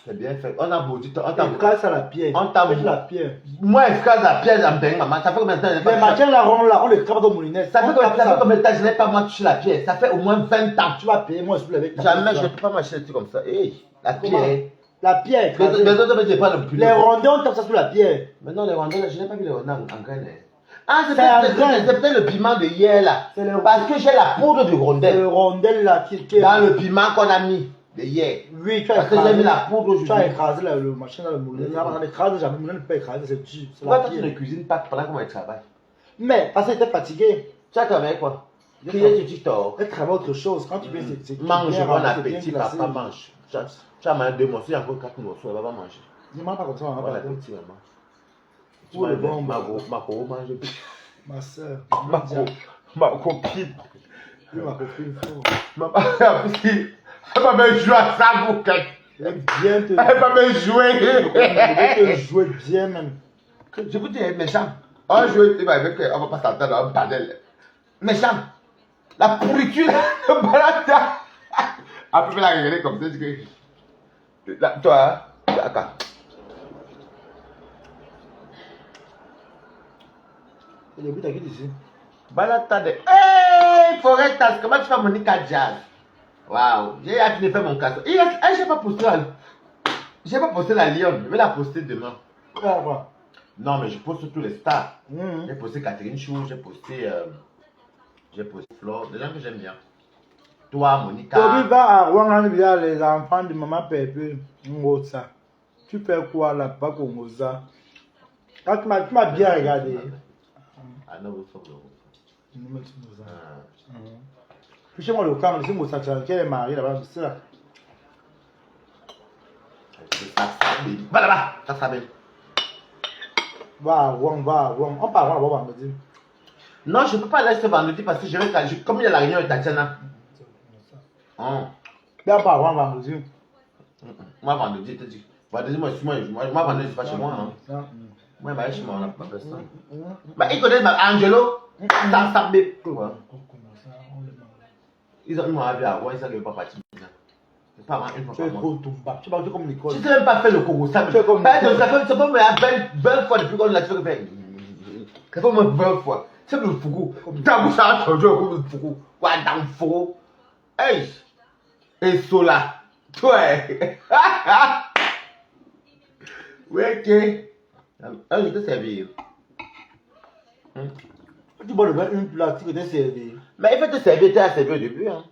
[SPEAKER 1] C'est bien fait. On a beau dire.
[SPEAKER 2] On écrase à la pierre.
[SPEAKER 1] On t'a
[SPEAKER 2] la pierre.
[SPEAKER 1] Moi, écrase la pierre, j'en paye, maman. Ça fait combien de temps?
[SPEAKER 2] Mais Mathieu la ronde là, on l'écrase au moulinet.
[SPEAKER 1] Ça fait combien de temps? Je n'ai pas moi touché la pierre. Ça fait au moins 20 ans.
[SPEAKER 2] Tu vas payer, moi, je peux avec.
[SPEAKER 1] Jamais, je ne peux pas m'acheter des trucs comme ça. Hey, la pierre.
[SPEAKER 2] La pierre écrasée.
[SPEAKER 1] Mais d'autres, je n'ai pas le plus.
[SPEAKER 2] Les rondins, on tape ça sur la pierre.
[SPEAKER 1] Mais non, les rondins, je n'ai pas vu les rondins en graines. Ah, c'est peut-être le piment de hier là. Parce que j'ai la poudre de rondelle.
[SPEAKER 2] Le rondelle là qui est.
[SPEAKER 1] Dans le piment qu'on a mis de hier.
[SPEAKER 2] Oui, tu as
[SPEAKER 1] écrasé. Parce que j'ai mis la poudre aujourd'hui.
[SPEAKER 2] Tu as écrasé le machin dans le moulin. On écrase jamais, le moulin ne peut pas écraser, c'est dur.
[SPEAKER 1] Pourquoi toi tu ne cuisines pas pendant qu'on travaille?
[SPEAKER 2] Mais parce que tu es fatigué.
[SPEAKER 1] Tu as travaillé quoi? Crier sur TikTok.
[SPEAKER 2] Tu travailles autre chose. Quand tu viens, c'est.
[SPEAKER 1] Mange, bon appétit, papa mange. Tu as mangé 2 morceaux, il y a encore 4 morceaux, elle va pas manger.
[SPEAKER 2] Ne mange pas comme ça, on va
[SPEAKER 1] pas.
[SPEAKER 2] pas.
[SPEAKER 1] Appétit, maman.
[SPEAKER 2] Pour le bon,
[SPEAKER 1] ma mange.
[SPEAKER 2] Ma soeur.
[SPEAKER 1] Ma copine.
[SPEAKER 2] Oui, ma copine.
[SPEAKER 1] Elle va me jouer à ça, bouquet. Elle va me jouer.
[SPEAKER 2] Elle va te jouer bien même.
[SPEAKER 1] Je vous dis, méchant. On joue avec, on va pas s'entendre en panel. Méchant. La pourriture de Balata. Après, la regarder comme ça. Toi, d'accord.
[SPEAKER 2] Et le but à qui ici?
[SPEAKER 1] Balata de. Hey, Forestas, comment tu fais Monica Jazz? Waouh, j'ai hâte de faire mon casse. J'ai pas posté la Lyon. Je vais la poster demain.
[SPEAKER 2] Pourquoi?
[SPEAKER 1] Non, mais je poste tous les stars. J'ai posté Catherine Chou, j'ai posté Flore, des gens que j'aime bien. Toi, Monica.
[SPEAKER 2] Toby va à Rouen, les enfants de maman Pépé, Ngosa. Tu fais quoi là-bas pour Ngosa? Tu m'as bien regardé.
[SPEAKER 1] Ah non, vous sommes
[SPEAKER 2] Nous mettons Chez moi, le camp, c'est mon sachet qui est marié là-bas, c'est ça.
[SPEAKER 1] Va là-bas, ça s'appelle.
[SPEAKER 2] Va, on part là-bas vendredi.
[SPEAKER 1] Non, je ne peux pas aller ce vendredi parce que je vais, comme il y a la réunion de Tatiana.
[SPEAKER 2] Là, on part vendredi.
[SPEAKER 1] Moi, vendredi, je te dis. Vendredi, moi, vendredi, je suis pas chez moi. Hein. Moi, je suis chez moi, on n'a pas personne. Bah, ils connaissent Angelo. Ça bébé. Ils m'ont appelé à voir, ils ne savent pas partir. C'est pas vraiment une fois par mois.
[SPEAKER 2] Tu parles comme l'école.
[SPEAKER 1] Tu ne sais même pas faire le Congo. Ça fait 20 fois depuis qu'on l'a fait. Ça fait au moins 20 fois. C'est le Fougou. T'as vu ça, tu as comme le Fougou. Quoi, dans le Fougou. Hey! Et Sola. Toi. Oui, ok. Ah, je te servir.
[SPEAKER 2] Tu bois le vin, une place, tu te servi.
[SPEAKER 1] Mais il faut te servir, tu as servi au début. Hein.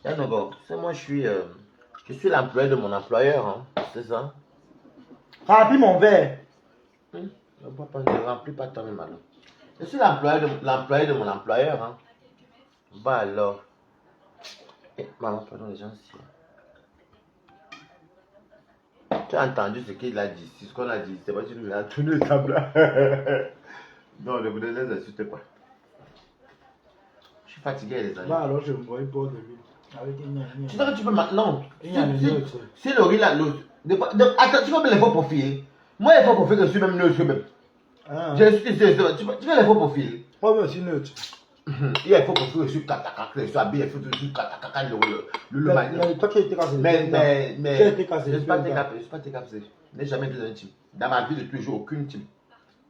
[SPEAKER 1] C'est moi, je suis l'employé de mon employeur. Hein. C'est ça.
[SPEAKER 2] Remplis mon verre.
[SPEAKER 1] Ne remplis pas toi-même alors. Je suis l'employé de mon employeur. Hein. Bah alors. Maman, pardon les gens ici. Tu as entendu ce qu'il a dit, ce qu'on a dit. C'est pas que tu nous as tourné le table. Non, ne vous les insultez pas. Je suis fatigué les amis.
[SPEAKER 2] Bah alors je me voyais pas de lui. Avec une
[SPEAKER 1] Tu sais que tu peux maintenant.
[SPEAKER 2] Si
[SPEAKER 1] le riz là, attends, tu peux me les faux profils. Moi, les faux profils, je suis même neutre même. Tu veux les faux profils.
[SPEAKER 2] Moi, je suis neutre.
[SPEAKER 1] Il y a faux profils, je suis kaka, je suis habillé, je suis kaka,
[SPEAKER 2] Mais toi qui as été cassé.
[SPEAKER 1] Mais,
[SPEAKER 2] tu as été cassé.
[SPEAKER 1] je ne suis pas été cassé. Je n'ai jamais été un team. Dans ma vie de tous les jours, aucune team.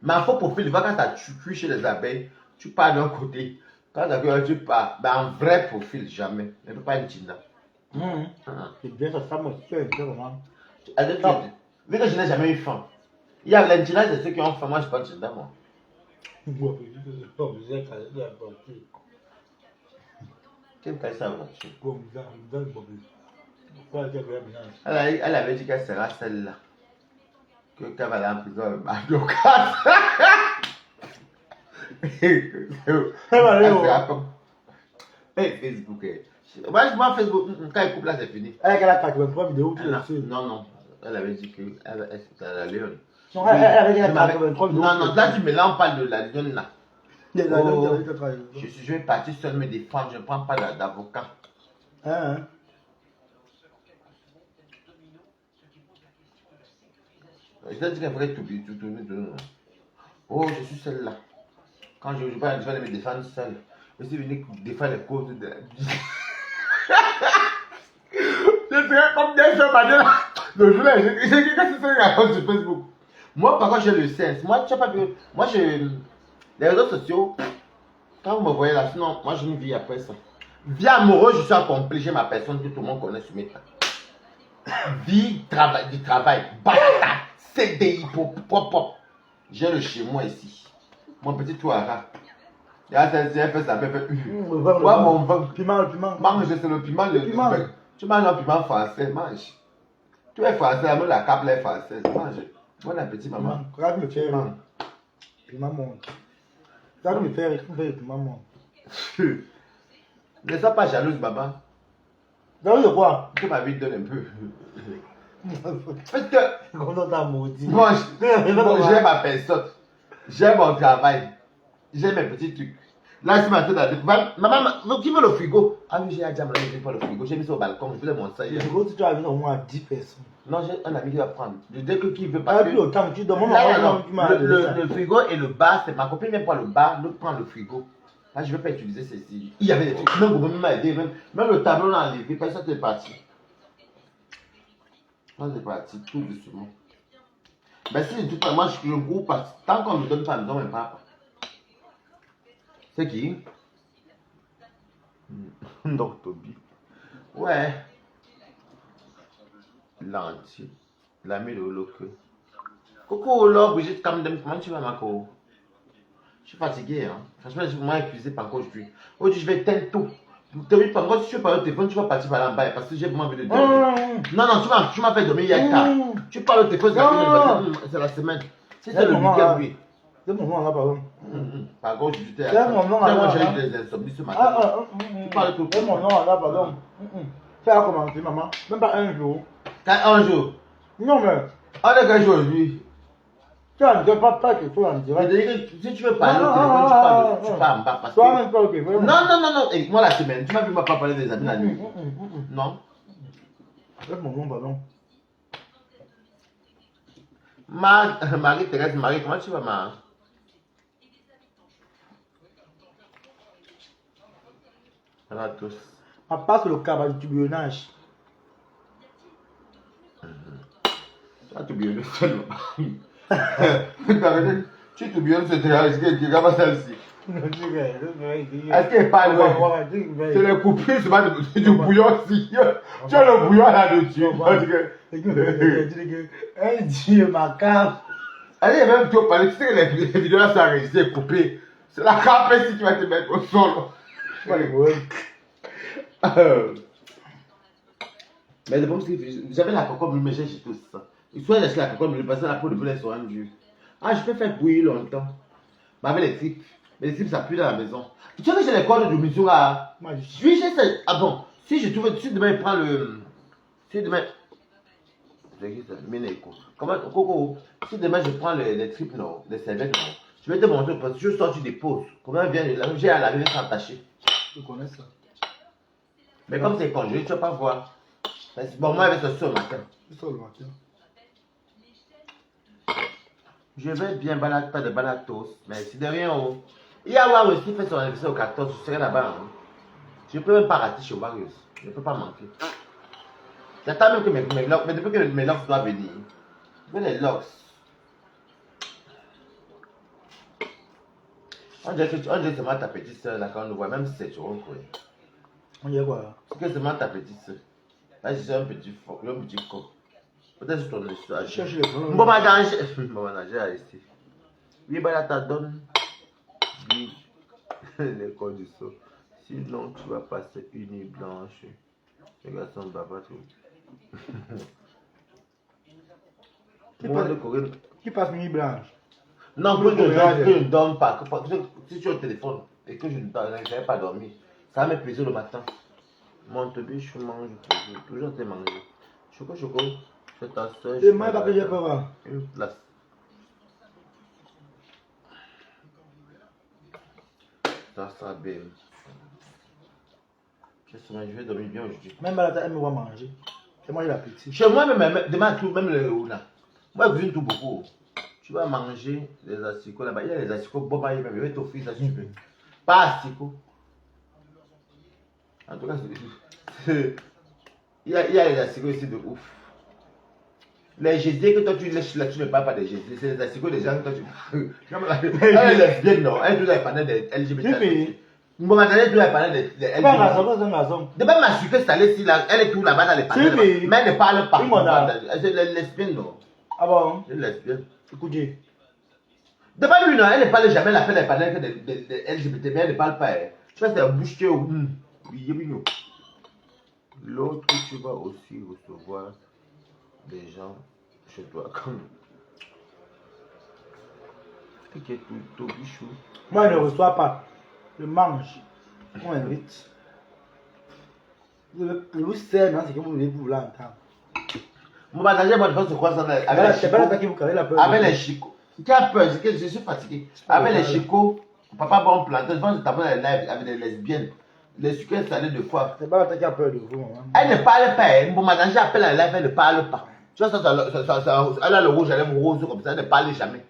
[SPEAKER 1] Mais un faux profil, quand tu cuis chez les abeilles, tu pars d'un côté. Quand tu pars, en vrai profil, jamais. Ne peux pas une team là.
[SPEAKER 2] C'est bien ça, moi, tu es vraiment.
[SPEAKER 1] Vu que je n'ai jamais eu faim. Il y a l'entina, c'est ceux qui ont faim, moi je ne suis pas de moi. Quel cas ça va? Elle avait dit qu'elle sera celle-là. Qu'elle va aller en prison avec Mario. Facebook. Moi, Facebook, quand elle coupe là, c'est fini.
[SPEAKER 2] Elle a 83 vidéos, tu le sais.
[SPEAKER 1] Non. Elle avait dit qu'elle la Léon.
[SPEAKER 2] Non, elle avait dit 83 vidéos.
[SPEAKER 1] Non, là, tu me là, on parle de la Léon là. Je vais partir seul me défendre, je ne prends pas d'avocat. Je t'ai dit qu'elle ferait tout. Oh, je suis celle-là. Quand je vais me défendre seul. Je suis venu défendre les causes de la vie. Je serais comme des gens là. Le jour là, qu'est-ce que c'est la cause sur Facebook? Moi, par contre, j'ai le sens. Moi, tu sais pas que. Moi, les réseaux sociaux, quand vous me voyez là, sinon, moi, j'ai une vie après ça. Vie amoureuse, je suis accompli. J'ai ma personne que tout le monde connaît sur mes temps. Vie, du travail, batata, CDI, pop. J'ai le chez moi ici. Mon petit touara. Il y a un fait ça, moi, mon vin.
[SPEAKER 2] Piment.
[SPEAKER 1] Mange, c'est le piment. Tu manges un piment français, mange. Tu es français, même la cape est française, mange. Bon appétit, maman.
[SPEAKER 2] Regarde me faire. Piment monte. Regarde me faire, piment monte.
[SPEAKER 1] Ne sois pas jalouse, maman.
[SPEAKER 2] Jalouse de quoi?
[SPEAKER 1] Que ma vie donne un peu. Parce que.
[SPEAKER 2] Comment t'as maudit?
[SPEAKER 1] Moi, j'ai ma personne. J'ai mon travail. J'ai mes petits trucs. Là, je m'attends à maman, qui veut le frigo? Ah oui, j'ai déjà mangé pour le frigo. J'ai mis ça au balcon, je voulais mon ça.
[SPEAKER 2] Le frigo, tu as vu au moins 10 personnes.
[SPEAKER 1] Non, j'ai un ami qui va prendre. Je dis que qui veut pas.
[SPEAKER 2] Ah, puis autant que tu demandes
[SPEAKER 1] le frigo et le bar, c'est ma copine vient prendre le bar, l'autre prend le frigo. Là, je ne vais pas utiliser ceci. Il y avait des trucs, même m'a aidé, même le tableau l'a enlevé, parce que ça c'est parti. Ça c'est parti, tout doucement. Mais si tout moi je le groupe, tant qu'on ne me donne pas, ne donne pas. C'est qui? Donc Toby. Ouais. L'anti. L'ami de Oloke. Coucou Olo, Brigitte Camden, comment tu vas ma co? Je suis fatigué, hein. Franchement, je suis vraiment épuisé par quoi aujourd'hui. Aujourd'hui, je vais éteindre tout. Toby, quand tu parles au téléphone, tu vas partir par là-bas parce que j'ai vraiment envie de dormir. Non, tu m'as fait dormir hier tard. Tu parles au téléphone, c'est la semaine. Si c'est le week-end, oui.
[SPEAKER 2] C'est mon nom là, pardon.
[SPEAKER 1] Par contre, je t'ai
[SPEAKER 2] C'est mon nom là.
[SPEAKER 1] j'ai eu des insomnies ce matin. Tu parles tout.
[SPEAKER 2] C'est mon nom là, pardon. Tu as commencé, maman. Même pas un jour.
[SPEAKER 1] Un jour.
[SPEAKER 2] Non, mais.
[SPEAKER 1] On est quel jour aujourd'hui?
[SPEAKER 2] Tu as pas quelque chose en direct.
[SPEAKER 1] Si tu veux parler au téléphone, tu parles en bas. Parce que...
[SPEAKER 2] Toi-même, pas au téléphone.
[SPEAKER 1] Non. Et moi la semaine, tu m'as vu ma pas parler des amis la nuit. Non.
[SPEAKER 2] C'est mon nom, pardon.
[SPEAKER 1] Marie-Thérèse, Marie, comment tu vas, Marie? Ça va tous.
[SPEAKER 2] On passe le câble du tourbillonnage.
[SPEAKER 1] Tu as tourbillonné seulement. Tu tourbillonnes ce terrain, est-ce que tu regardes celle-ci? Est-ce qu'elle parle? C'est le coupure, c'est pas du bouillon aussi. Tu as le bouillon là-dessus.
[SPEAKER 2] Un dieu macabre.
[SPEAKER 1] Allez, même toi, parler, tu sais que les vidéos là sont enregistrées, coupées. C'est la cape ici qui va te mettre au sol. Mais le problème, c'est que j'avais la cocotte, mais j'ai tout ça. Il faut laisser la cocotte, mais le passer la peau de poulet sur un dur. Ah, je peux faire bouillir longtemps. Mais avec les types. Mais les types, ça pue dans la maison. Tu sais que j'ai les cordes de mission là. Oui, j'essaie. Ah bon, si je trouve, si demain il prend le. Si demain. Comment, Coco, si demain je prends les tripes, non, les serviettes, non, je vais te montrer parce que je sors, tu déposes. Comment vient, j'ai à l'arrivée sans tâcher.
[SPEAKER 2] Je connais ça.
[SPEAKER 1] Mais comme c'est congelé, tu vas pas voir. Bon, moi, avec ce matin.
[SPEAKER 2] C'est le matin.
[SPEAKER 1] Je vais bien balader de balatos, mais c'est de rien. Oh. Il y a Warriors qui fait son anniversaire au 14, je serai là-bas. Hein. Je ne peux même pas rater chez Warriors. Je ne peux pas manquer. J'attends même que mes locks, mais depuis que mes locks doivent venir, je veux les locks. On dirait que c'est moi ta petite soeur là quand on nous voit, même si c'est toujours quoi.
[SPEAKER 2] On dirait quoi?
[SPEAKER 1] C'est que c'est moi ta petite soeur. Là, je suis un petit con. Peut-être que ton histoire.
[SPEAKER 2] Cherche les problèmes.
[SPEAKER 1] Bon, madame, j'ai resté. Oui, bah là, t'as donné. Oui, l'école du saut. Sinon, tu vas passer une nuit blanche. Regarde son baba, tout.
[SPEAKER 2] Qui passe une nuit blanche?
[SPEAKER 1] Non, pour que je ne dorme pas. Si tu es au téléphone et que je n'avais pas dormi, ça va m'épuiser le matin. Monte biche, je mange toujours te manger. Choco, c'est ta soeur.
[SPEAKER 2] C'est moi que j'ai peur.
[SPEAKER 1] Une place. Ça bien. Je vais dormir bien aujourd'hui.
[SPEAKER 2] Même là, elle me voit manger. C'est moi qui l'appétit.
[SPEAKER 1] Chez moi, même demain, tout, même le oula. Moi, je cuisine tout beaucoup. Tu vas manger les asticots là-bas. Il y a les asticots, bon, il va t'offrir ça si tu veux. Pas asticots. En tout cas, il y a les asticots ici de ouf. Les gésiers que toi tu lèches là, tu ne parles pas des gésiers. C'est les asticots des gens que toi tu. Elle est lesbienne, non? Elle doit parler des LGBT. Bon, elle doit parler des LGBT. De même, ma sucre salée, si elle est tout là-bas dans les panels. Mais elle ne parle pas. Elle est lesbienne, non?
[SPEAKER 2] Ah bon?
[SPEAKER 1] Elle est lesbienne.
[SPEAKER 2] Écoutez.
[SPEAKER 1] De même, lui, non, elle ne parle jamais, elle appelle les panels des LGBT, mais elle ne parle pas. Tu vois, c'est un bouche que. L'autre, tu vas aussi recevoir des gens chez toi comme. Ok, tout bichou.
[SPEAKER 2] Moi, je ne reçois pas. Je mange. On invite. Je vous sers, non, c'est que vous voulez vous l'entendre.
[SPEAKER 1] Mon bagager, moi, je pense que quoi ça avec les chicots. Qui a peur, c'est que je suis fatigué. Avec les chicots, papa bon planter, je pense que tu as pris les lives avec des lesbiennes. Les sucres salés de foie.
[SPEAKER 2] C'est pas la tête qui a peur de vous, maman.
[SPEAKER 1] Elle ne parle pas. Mon madame, j'appelle la live, elle ne parle pas. Tu vois, elle a le rouge, elle aime rose comme ça, elle ne parle jamais.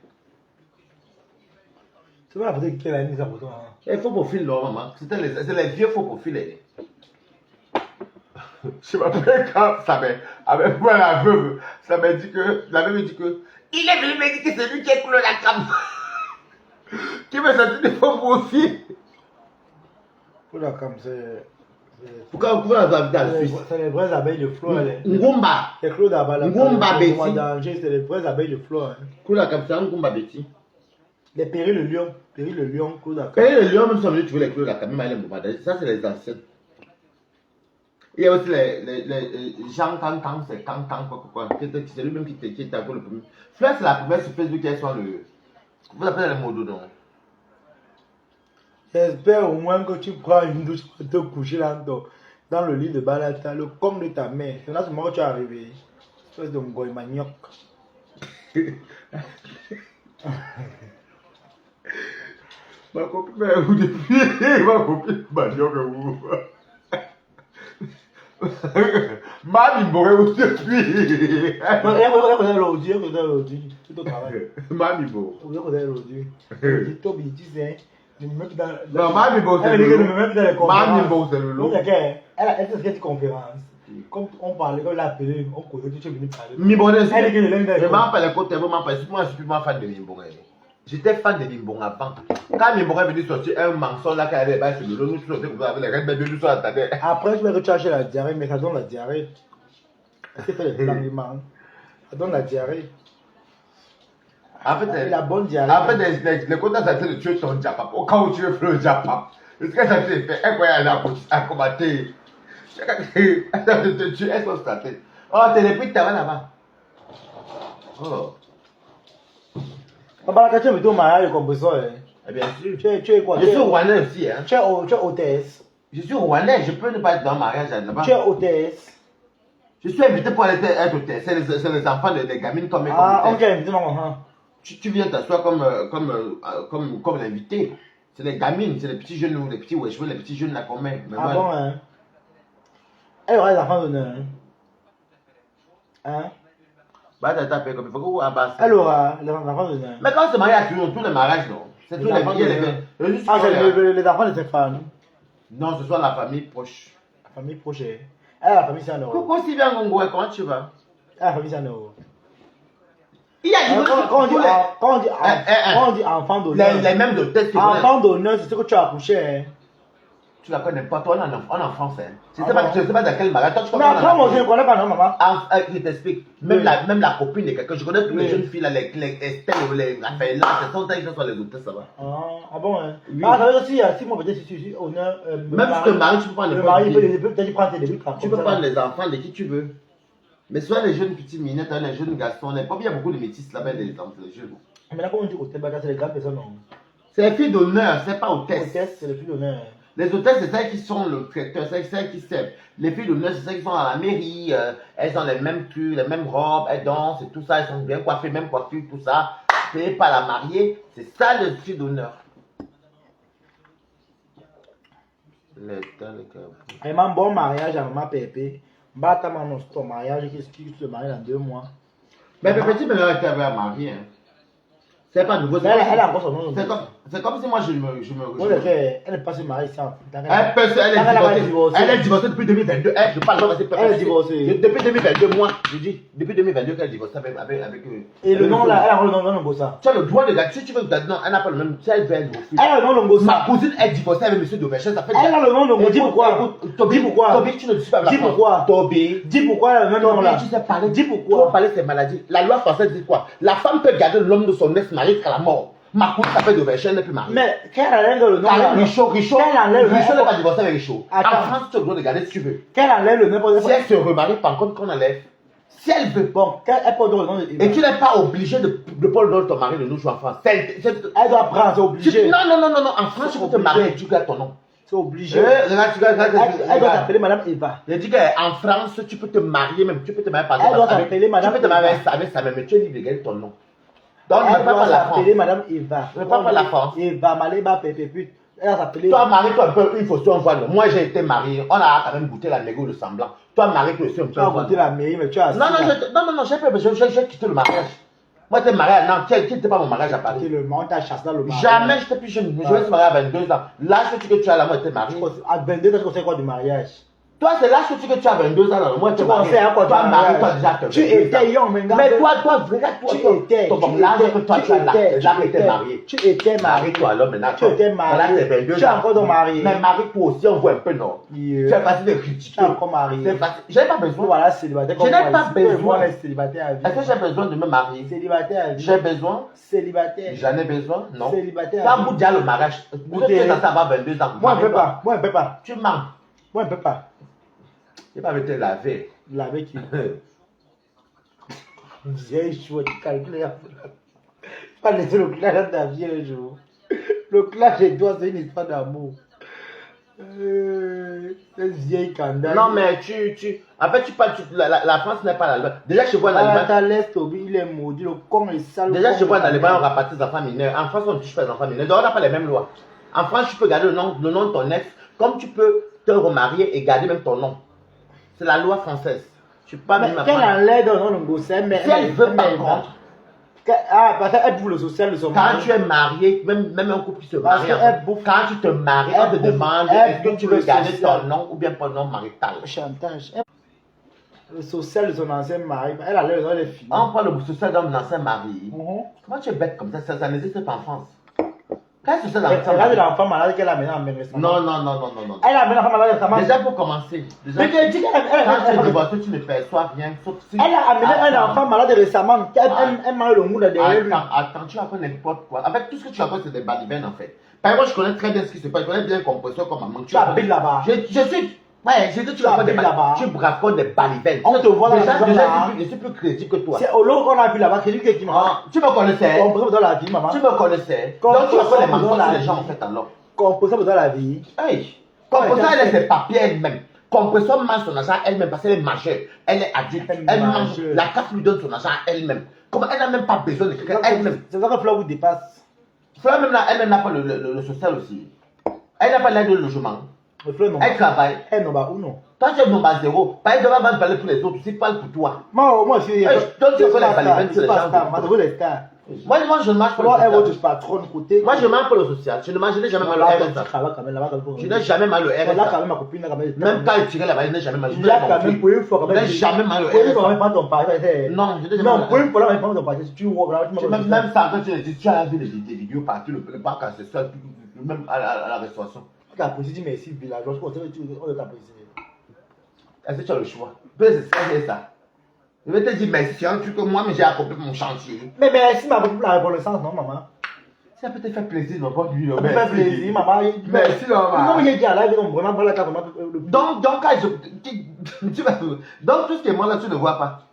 [SPEAKER 2] C'est pas la photo qui a mis ça pour toi.
[SPEAKER 1] Il faut profil, non, maman. C'est les vieux faux profils. Je m'appelle quand ça avec moi la veuve, ça m'a dit que, la veuve me dit que, il est venu me dire que c'est lui qui a coulé la cam. Qui me sentit des faux profils.
[SPEAKER 2] Pour la cam, c'est.
[SPEAKER 1] Pourquoi vous avez invité à Suisse?
[SPEAKER 2] C'est les vraies abeilles de flore.
[SPEAKER 1] Ngumba.
[SPEAKER 2] C'est Claude Abala.
[SPEAKER 1] Ngumba Betty.
[SPEAKER 2] C'est les vraies abeilles de flore.
[SPEAKER 1] Claude Akam, c'est un Ngumba Betty.
[SPEAKER 2] Les Péry le lion. Péry le lion, Claude Akam.
[SPEAKER 1] Péry le lion, même si on veut trouver les Claude Akam, même les Ngumba. Ça, c'est les anciens. Il y a aussi les Jean Kang, c'est Kang, quoi. C'est lui-même qui était encore le premier. Fleur, c'est la première sur Facebook qui est sur le. Vous appelez les modos, non?
[SPEAKER 2] J'espère au moins que tu prends une douche pour te coucher dans le lit de Balata, le com de ta mère. C'est là ce moment que tu es arrivé. Espèce de goy manioc.
[SPEAKER 3] Ma copine m'a eu depuis. Ma copine m'a dit que vous. Ma vie m'aurait eu depuis.
[SPEAKER 2] Elle connaît l'audio, elle connaît l'audio. Tout au travail.
[SPEAKER 3] Ma vie m'aurait.
[SPEAKER 2] Elle connaît l'audio. Elle dit, Toby, tu sais, ne me mets plus dans.
[SPEAKER 3] Non, ma vie m'aurait.
[SPEAKER 2] Elle dit que ne me mets plus dans les conférences.
[SPEAKER 3] Ma vie m'aurait, c'est le lot.
[SPEAKER 2] Elle fait cette conférence. Comme on parlait, quand elle a appelé, on connaît, tu es venu parler.
[SPEAKER 1] Mimbongue,
[SPEAKER 2] Elle dit que je l'aime dans les
[SPEAKER 1] je m'en rappelle côté, moi je suis plus fan de Mimbongue. J'étais fan de Mimbongue avant. Quand Mimbongue est venu sortir un mensonge là, quand elle avait sur le lot, nous sommes sortis comme ça avec les rêves bébés, nous sommes attaqués.
[SPEAKER 2] Après, je vais que tu as acheté la diarrhée, mais ça donne la diarrhée. Elle s'est fait les blanchiments. Ça donne la diarrhée.
[SPEAKER 1] En fait,
[SPEAKER 2] La bonne diarrhée.
[SPEAKER 1] en fait, les comptes ça a été de tuer ton Japap. Au cas où tu veux faire le Japap. Est-ce que ça s'est fait? Incroyable à combattre. Elle te tue, elle s'est startée. Oh, t'es depuis que t'avais là-bas. Oh.
[SPEAKER 2] Papa, quand tu es venu au mariage comme ça,
[SPEAKER 1] Eh bien sûr.
[SPEAKER 2] tu es quoi?
[SPEAKER 1] Je suis rwandais aussi. Hein.
[SPEAKER 2] Tu es hôtesse.
[SPEAKER 1] Je suis rwandais, je peux ne pas être dans le mariage là-bas.
[SPEAKER 2] Tu es hôtesse.
[SPEAKER 1] Je suis invité pour aller être hôtesse. C'est les enfants des gamines comme
[SPEAKER 2] Ah, on
[SPEAKER 1] hôtesse.
[SPEAKER 2] t'a invité, maman.
[SPEAKER 1] Tu viens t'asseoir comme l'invité. C'est les gamines, c'est les petits jeunes ou les petits wesh, les petits jeunes là qu'on met. Mais
[SPEAKER 2] Ah
[SPEAKER 1] moi,
[SPEAKER 2] bon, hein? Elle aura les enfants d'honneur. Hein?
[SPEAKER 1] bah, t'as tapé comme il faut que vous abassez.
[SPEAKER 2] Elle aura les enfants d'honneur.
[SPEAKER 1] Mais quand on se marie à tous les mariages, non. C'est tous les
[SPEAKER 2] enfants
[SPEAKER 1] billets,
[SPEAKER 2] d'honneur.
[SPEAKER 1] les
[SPEAKER 2] Ah, c'est les enfants de ses femmes.
[SPEAKER 1] Non, ce soit la famille proche.
[SPEAKER 2] La famille proche. Elle a la famille, c'est un euro.
[SPEAKER 1] Coucou Sylvain Gongoué, comment tu vas?
[SPEAKER 2] Elle a la famille, c'est un euro.
[SPEAKER 1] Il y a du
[SPEAKER 2] Quand on dit enfant d'honneur,
[SPEAKER 1] les mêmes de tête.
[SPEAKER 2] enfant d'honneur, c'est ce que tu as accouché. Hein.
[SPEAKER 1] Tu la connais pas, toi, on est en France. Hein. Je
[SPEAKER 2] Ah
[SPEAKER 1] sais pas,
[SPEAKER 2] bon?
[SPEAKER 1] je sais pas dans quel mariage. Toi, tu
[SPEAKER 2] Mais
[SPEAKER 1] connais
[SPEAKER 2] après, moi, je ne connais pas, non, maman.
[SPEAKER 1] Je t'explique. Même,
[SPEAKER 2] Oui.
[SPEAKER 1] même la copine de quelqu'un, je connais toutes les
[SPEAKER 2] Oui.
[SPEAKER 1] jeunes filles, là, les Estelle, les Raphaël, ce sont elles qui sont les hôtesses, ça va.
[SPEAKER 2] Ah bon, hein.
[SPEAKER 1] Oui.
[SPEAKER 2] Ah, ça veut dire si moi, peut-être, si honneur.
[SPEAKER 1] Même si le mari, tu peux prendre
[SPEAKER 2] le
[SPEAKER 1] les
[SPEAKER 2] mari,
[SPEAKER 1] filles.
[SPEAKER 2] il peut peut-être prendre tes débuts.
[SPEAKER 1] Tu peux prendre les enfants de qui tu veux. Mais soit les jeunes petites minettes, hein, les jeunes garçons, il y a beaucoup de métis là-bas, les jeunes.
[SPEAKER 2] Mais là, quand on dit hôtel, c'est les grandes personnes, non.
[SPEAKER 1] C'est les filles d'honneur, c'est pas hôtesse.
[SPEAKER 2] Hôtesse, c'est les filles d'honneur.
[SPEAKER 1] Les hôtesses, c'est celles qui sont le traiteur, c'est celles qui servent. Les filles d'honneur, c'est celles qui sont à la mairie, elles ont les mêmes trucs, les mêmes robes, elles dansent et tout ça, elles sont bien coiffées, même coiffure, tout ça. Payées par la mariée, c'est ça les filles d'honneur.
[SPEAKER 2] Et un bon mariage à maman Pépé. Bata maman, ton mariage qui se marie dans 2 mois.
[SPEAKER 1] Mais petit Ménard était avec un mari. Hein. C'est pas nouveau.
[SPEAKER 2] Elle a encore son nom.
[SPEAKER 1] C'est comme si moi je me.
[SPEAKER 2] Elle n'est pas se marier ici.
[SPEAKER 1] Elle est divorcée. Elle est divorcée depuis 2022. Je parle pas.
[SPEAKER 2] Elle est divorcée.
[SPEAKER 1] Depuis 2022, moi, je dis. Depuis 2022 qu'elle est divorcée avec
[SPEAKER 2] Et le nom là, elle a le nom Longosa.
[SPEAKER 1] Tu as le droit de garder. Si tu veux garder, non, elle n'a pas le même. Si elle veut, elle refuse.
[SPEAKER 2] Elle a le nom Longosa.
[SPEAKER 1] Ma cousine est divorcée avec M. Doverchel.
[SPEAKER 2] Elle a le nom Longosa. Dis pourquoi.
[SPEAKER 1] Dis pourquoi. Toby, tu ne dis pas la
[SPEAKER 2] Dis pourquoi.
[SPEAKER 1] Toby.
[SPEAKER 2] Dis pourquoi elle a le même nom là.
[SPEAKER 1] Tu sais parler.
[SPEAKER 2] Dis pourquoi.
[SPEAKER 1] Tu peux parler de ces maladies. La loi française dit quoi? La femme peut garder l'homme de son ex-mari jusqu'à la mort. Ma cousine s'appelle Doverchel, elle n'est plus mariée.
[SPEAKER 2] Mais qu'elle enlève le nom là.
[SPEAKER 1] Richaud n'est pas divorcé avec Richaud. En
[SPEAKER 2] Attends.
[SPEAKER 1] France, tu as le droit de garder si tu veux.
[SPEAKER 2] Qu'elle enlève le nom pour
[SPEAKER 1] Si elle se remarie, par contre, qu'on enlève. Si elle veut.
[SPEAKER 2] Bon, elle porte le nom de.
[SPEAKER 1] Et tu n'es pas obligé de pas le nom de ton mari de nous jouer en France.
[SPEAKER 2] Elle doit prendre, c'est obligé.
[SPEAKER 1] Non. En France, tu peux te marier et tu gardes ton nom.
[SPEAKER 2] C'est obligé.
[SPEAKER 1] Regarde,
[SPEAKER 2] Elle doit s'appeler Madame Eva.
[SPEAKER 1] Je dis qu'en France, tu peux te marier, même tu peux te marier par
[SPEAKER 2] Elle doit s'appeler Madame
[SPEAKER 1] Tu peux te marier
[SPEAKER 2] Eva.
[SPEAKER 1] avec sa mère, mais tu es libre de garder ton nom. Donc, ne
[SPEAKER 2] Elle
[SPEAKER 1] parle pas
[SPEAKER 2] doit
[SPEAKER 1] la France.
[SPEAKER 2] s'appeler Madame Eva.
[SPEAKER 1] Ne parle pas la France.
[SPEAKER 2] Eva, Maléba, Pépé, pute. Elle va s'appeler.
[SPEAKER 1] Toi, marie-toi un peu, il faut se voir. Moi, j'ai été marié. On a quand même goûté la négo, le semblant. Toi, marie-toi aussi un peu.
[SPEAKER 2] Tu as goûté la mairie, mais tu as.
[SPEAKER 1] Non, j'ai pas besoin. J'ai quitté le mariage. Moi, j'étais marié à Nantes. Qui n'était pas mon mariage à Paris.
[SPEAKER 2] Le monde t'a chassé dans le mariage.
[SPEAKER 1] Jamais, j'étais plus jeune. Je vais se marier à 22 ans. L'âge que tu as là, moi, j'étais marié.
[SPEAKER 2] À 22 ans, tu conseilles quoi du mariage?
[SPEAKER 1] Toi, c'est l'âge que tu as 22 ans. Là. Moi,
[SPEAKER 2] Tu conseilles à quoi?
[SPEAKER 1] Toi, marie-toi déjà.
[SPEAKER 2] Tu étais young, mais
[SPEAKER 1] Mais toi, regarde,
[SPEAKER 2] tu étais.
[SPEAKER 1] l'âge que toi, tu as là. Là, tu étais marié.
[SPEAKER 2] Tu étais marié.
[SPEAKER 1] Marie-toi alors maintenant.
[SPEAKER 2] Tu étais marié. Tu es encore dans marié.
[SPEAKER 1] Mais marie-toi aussi, on voit un peu, non? Tu es facile de critiquer.
[SPEAKER 2] Tu es encore marié.
[SPEAKER 1] C'est facile. Je n'ai pas besoin.
[SPEAKER 2] Voilà, célibataire.
[SPEAKER 1] Je n'ai pas besoin.
[SPEAKER 2] Célibataire à vie.
[SPEAKER 1] Est-ce que j'ai besoin de me marier?
[SPEAKER 2] Célibataire à vie.
[SPEAKER 1] J'ai besoin?
[SPEAKER 2] Célibataire.
[SPEAKER 1] J'en ai besoin? Non.
[SPEAKER 2] Célibataire.
[SPEAKER 1] Toi, vous déjà le mariage. Vous êtes censé avoir 22 ans.
[SPEAKER 2] Moi, je ne peux pas. Moi, je ne peux pas.
[SPEAKER 1] Tu mens.
[SPEAKER 2] Moi, je ne peux pas.
[SPEAKER 1] Je n'ai pas été lavé.
[SPEAKER 2] Laver qui? J'ai échoué, tu calcules. Pas laisser le clash de ta vie un jour. Le clash et toi, c'est une histoire d'amour. Cette vieille candale.
[SPEAKER 1] Non, mais en fait, la France n'est pas la loi. Déjà, chez vous, en Allemagne.
[SPEAKER 2] Ta laisse Toby, il est maudit, le con est sale.
[SPEAKER 1] Déjà, chez vous, en Allemagne, on rapatrie les enfants mineurs. En France, on ne touche pas les enfants mineurs. Donc, on n'a pas les mêmes lois. En France, tu peux garder le nom de ton ex, comme tu peux te remarier et garder même ton nom. C'est la loi française. Tu peux pas
[SPEAKER 2] mais
[SPEAKER 1] même
[SPEAKER 2] qu'elle enlève dans le gosse, mais
[SPEAKER 1] si elle veut par contre.
[SPEAKER 2] Ah, parce qu'elle bouffe le social de son mari.
[SPEAKER 1] Quand tu es marié, même un couple qui se marie, quand tu te maries,
[SPEAKER 2] elle
[SPEAKER 1] on te demande est-ce que tu veux garder ton nom ou bien ton nom marital.
[SPEAKER 2] Chantage. Le social de son ancien mari, elle enlève dans les filles.
[SPEAKER 1] On prend le social d'un ancien mari. Comment tu es bête comme ça n'existe pas en France. Quand c'est ça
[SPEAKER 2] elle a l'enfant malade qu'elle a amené en main récemment.
[SPEAKER 1] Non.
[SPEAKER 2] Elle a amené l'enfant malade récemment.
[SPEAKER 1] Déjà pour commencer.
[SPEAKER 2] Mais tu dis
[SPEAKER 1] quand tu es divorcé, tu ne perçois rien. Sauf si
[SPEAKER 2] elle a amené un enfant malade récemment. Elle m'a eu le monde derrière lui.
[SPEAKER 1] Attends, tu apprends n'importe quoi. En fait, tout ce que tu apprends, c'est des balivernes en fait. Par exemple, je connais très bien ce qui se passe. Je connais bien compresseur comme maman.
[SPEAKER 2] Tu habites là-bas.
[SPEAKER 1] Je suis. Ouais, j'ai dit tu apprends des balivernes. Tu braconnes des balivernes.
[SPEAKER 2] On te voit dans la maison là.
[SPEAKER 1] Je suis plus crédible que toi.
[SPEAKER 2] C'est au lot qu'on a vu là-bas. C'est lui qui m'a.
[SPEAKER 1] Tu me connaissais.
[SPEAKER 2] Compresseur dans la vie, maman.
[SPEAKER 1] Tu me connaissais. Donc tu apprends des mensonges sur les gens en fait alors.
[SPEAKER 2] Compresseur dans la vie.
[SPEAKER 1] Hey, compresseur, elle a ses papiers elle-même. Compresseur mange son argent elle-même parce qu'elle est majeure. Elle est adulte. Elle mange. La carte lui donne son argent elle-même. Comment elle n'a même pas besoin de quelqu'un elle-même.
[SPEAKER 2] C'est ça que Fleur vous dépasse.
[SPEAKER 1] Fleur même là, elle n'a pas le social aussi. Elle n'a pas l'aide de logement. Elle travaille.
[SPEAKER 2] Elle n'a pas ou non.
[SPEAKER 1] Toi tu es nombre zéro. Pas de va parler pour les autres. Tu parles pour toi.
[SPEAKER 2] Moi je suis.
[SPEAKER 1] Donc tu fais la baliverne sur les gens. Moi je ne marche pas.
[SPEAKER 2] Moi elle votre patronne côté.
[SPEAKER 1] Moi je marche pas le social. Je ne mange jamais mal le R. Je n'ai jamais mal le R.
[SPEAKER 2] Là quand même ma copine là quand même.
[SPEAKER 1] Même quand il tirait là-bas, je n'ai jamais mal le R.
[SPEAKER 2] Là quand même pour une fois quand même.
[SPEAKER 1] Je n'ai jamais mal le R.
[SPEAKER 2] Pour une fois quand même pas ton pari.
[SPEAKER 1] Non, je n'ai jamais mal.
[SPEAKER 2] Non, pour une fois là quand même pas ton pari. Tu vois là tu
[SPEAKER 1] même ça quand tu as vu des vidéos partout le parc ancestral même à la restauration.
[SPEAKER 2] Tu apprécies, dis merci villageois, on t'apprécie.
[SPEAKER 1] Est-ce que tu as le choix? C'est ça. Je vais te dire merci, c'est un truc que moi mais j'ai accompli mon chantier.
[SPEAKER 2] Mais merci ma pour la reconnaissance, non maman?
[SPEAKER 1] Ça peut te faire plaisir, non pas lui.
[SPEAKER 2] Ça peut faire plaisir, maman.
[SPEAKER 1] Merci, maman.
[SPEAKER 2] Non mais j'ai dit à la vie, donc vraiment voilà vraiment.
[SPEAKER 1] Donc quand tu vas donc tout ce qui est moi là tu ne vois pas.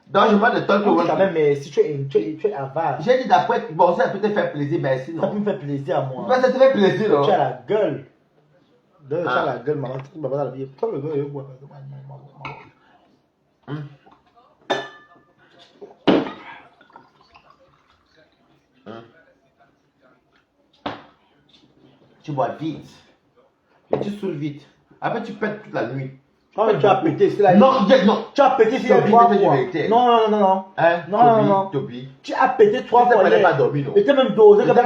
[SPEAKER 1] Donc je vois de toi
[SPEAKER 2] que quand même mais si tu es avare.
[SPEAKER 1] J'ai dit d'après bon ça peut te faire plaisir merci non.
[SPEAKER 2] Ça peut me faire plaisir à moi.
[SPEAKER 1] Ça te fait plaisir non.
[SPEAKER 2] Tu as la gueule. Tu as la gueule maman, tu vas dans la vie. Comme le gars il boit. Tu bois vite. Et tu saoules vite. Après tu pètes toute la nuit. Non mais tu as pété, c'est la
[SPEAKER 1] non, non.
[SPEAKER 2] Tu as pété c'est la fois. Non.
[SPEAKER 1] Hein?
[SPEAKER 2] Non.
[SPEAKER 1] Toby.
[SPEAKER 2] Tu as pété 3 fois.
[SPEAKER 1] Tu n'avais pas dormi non.
[SPEAKER 2] Et tu as même dosé comme ça.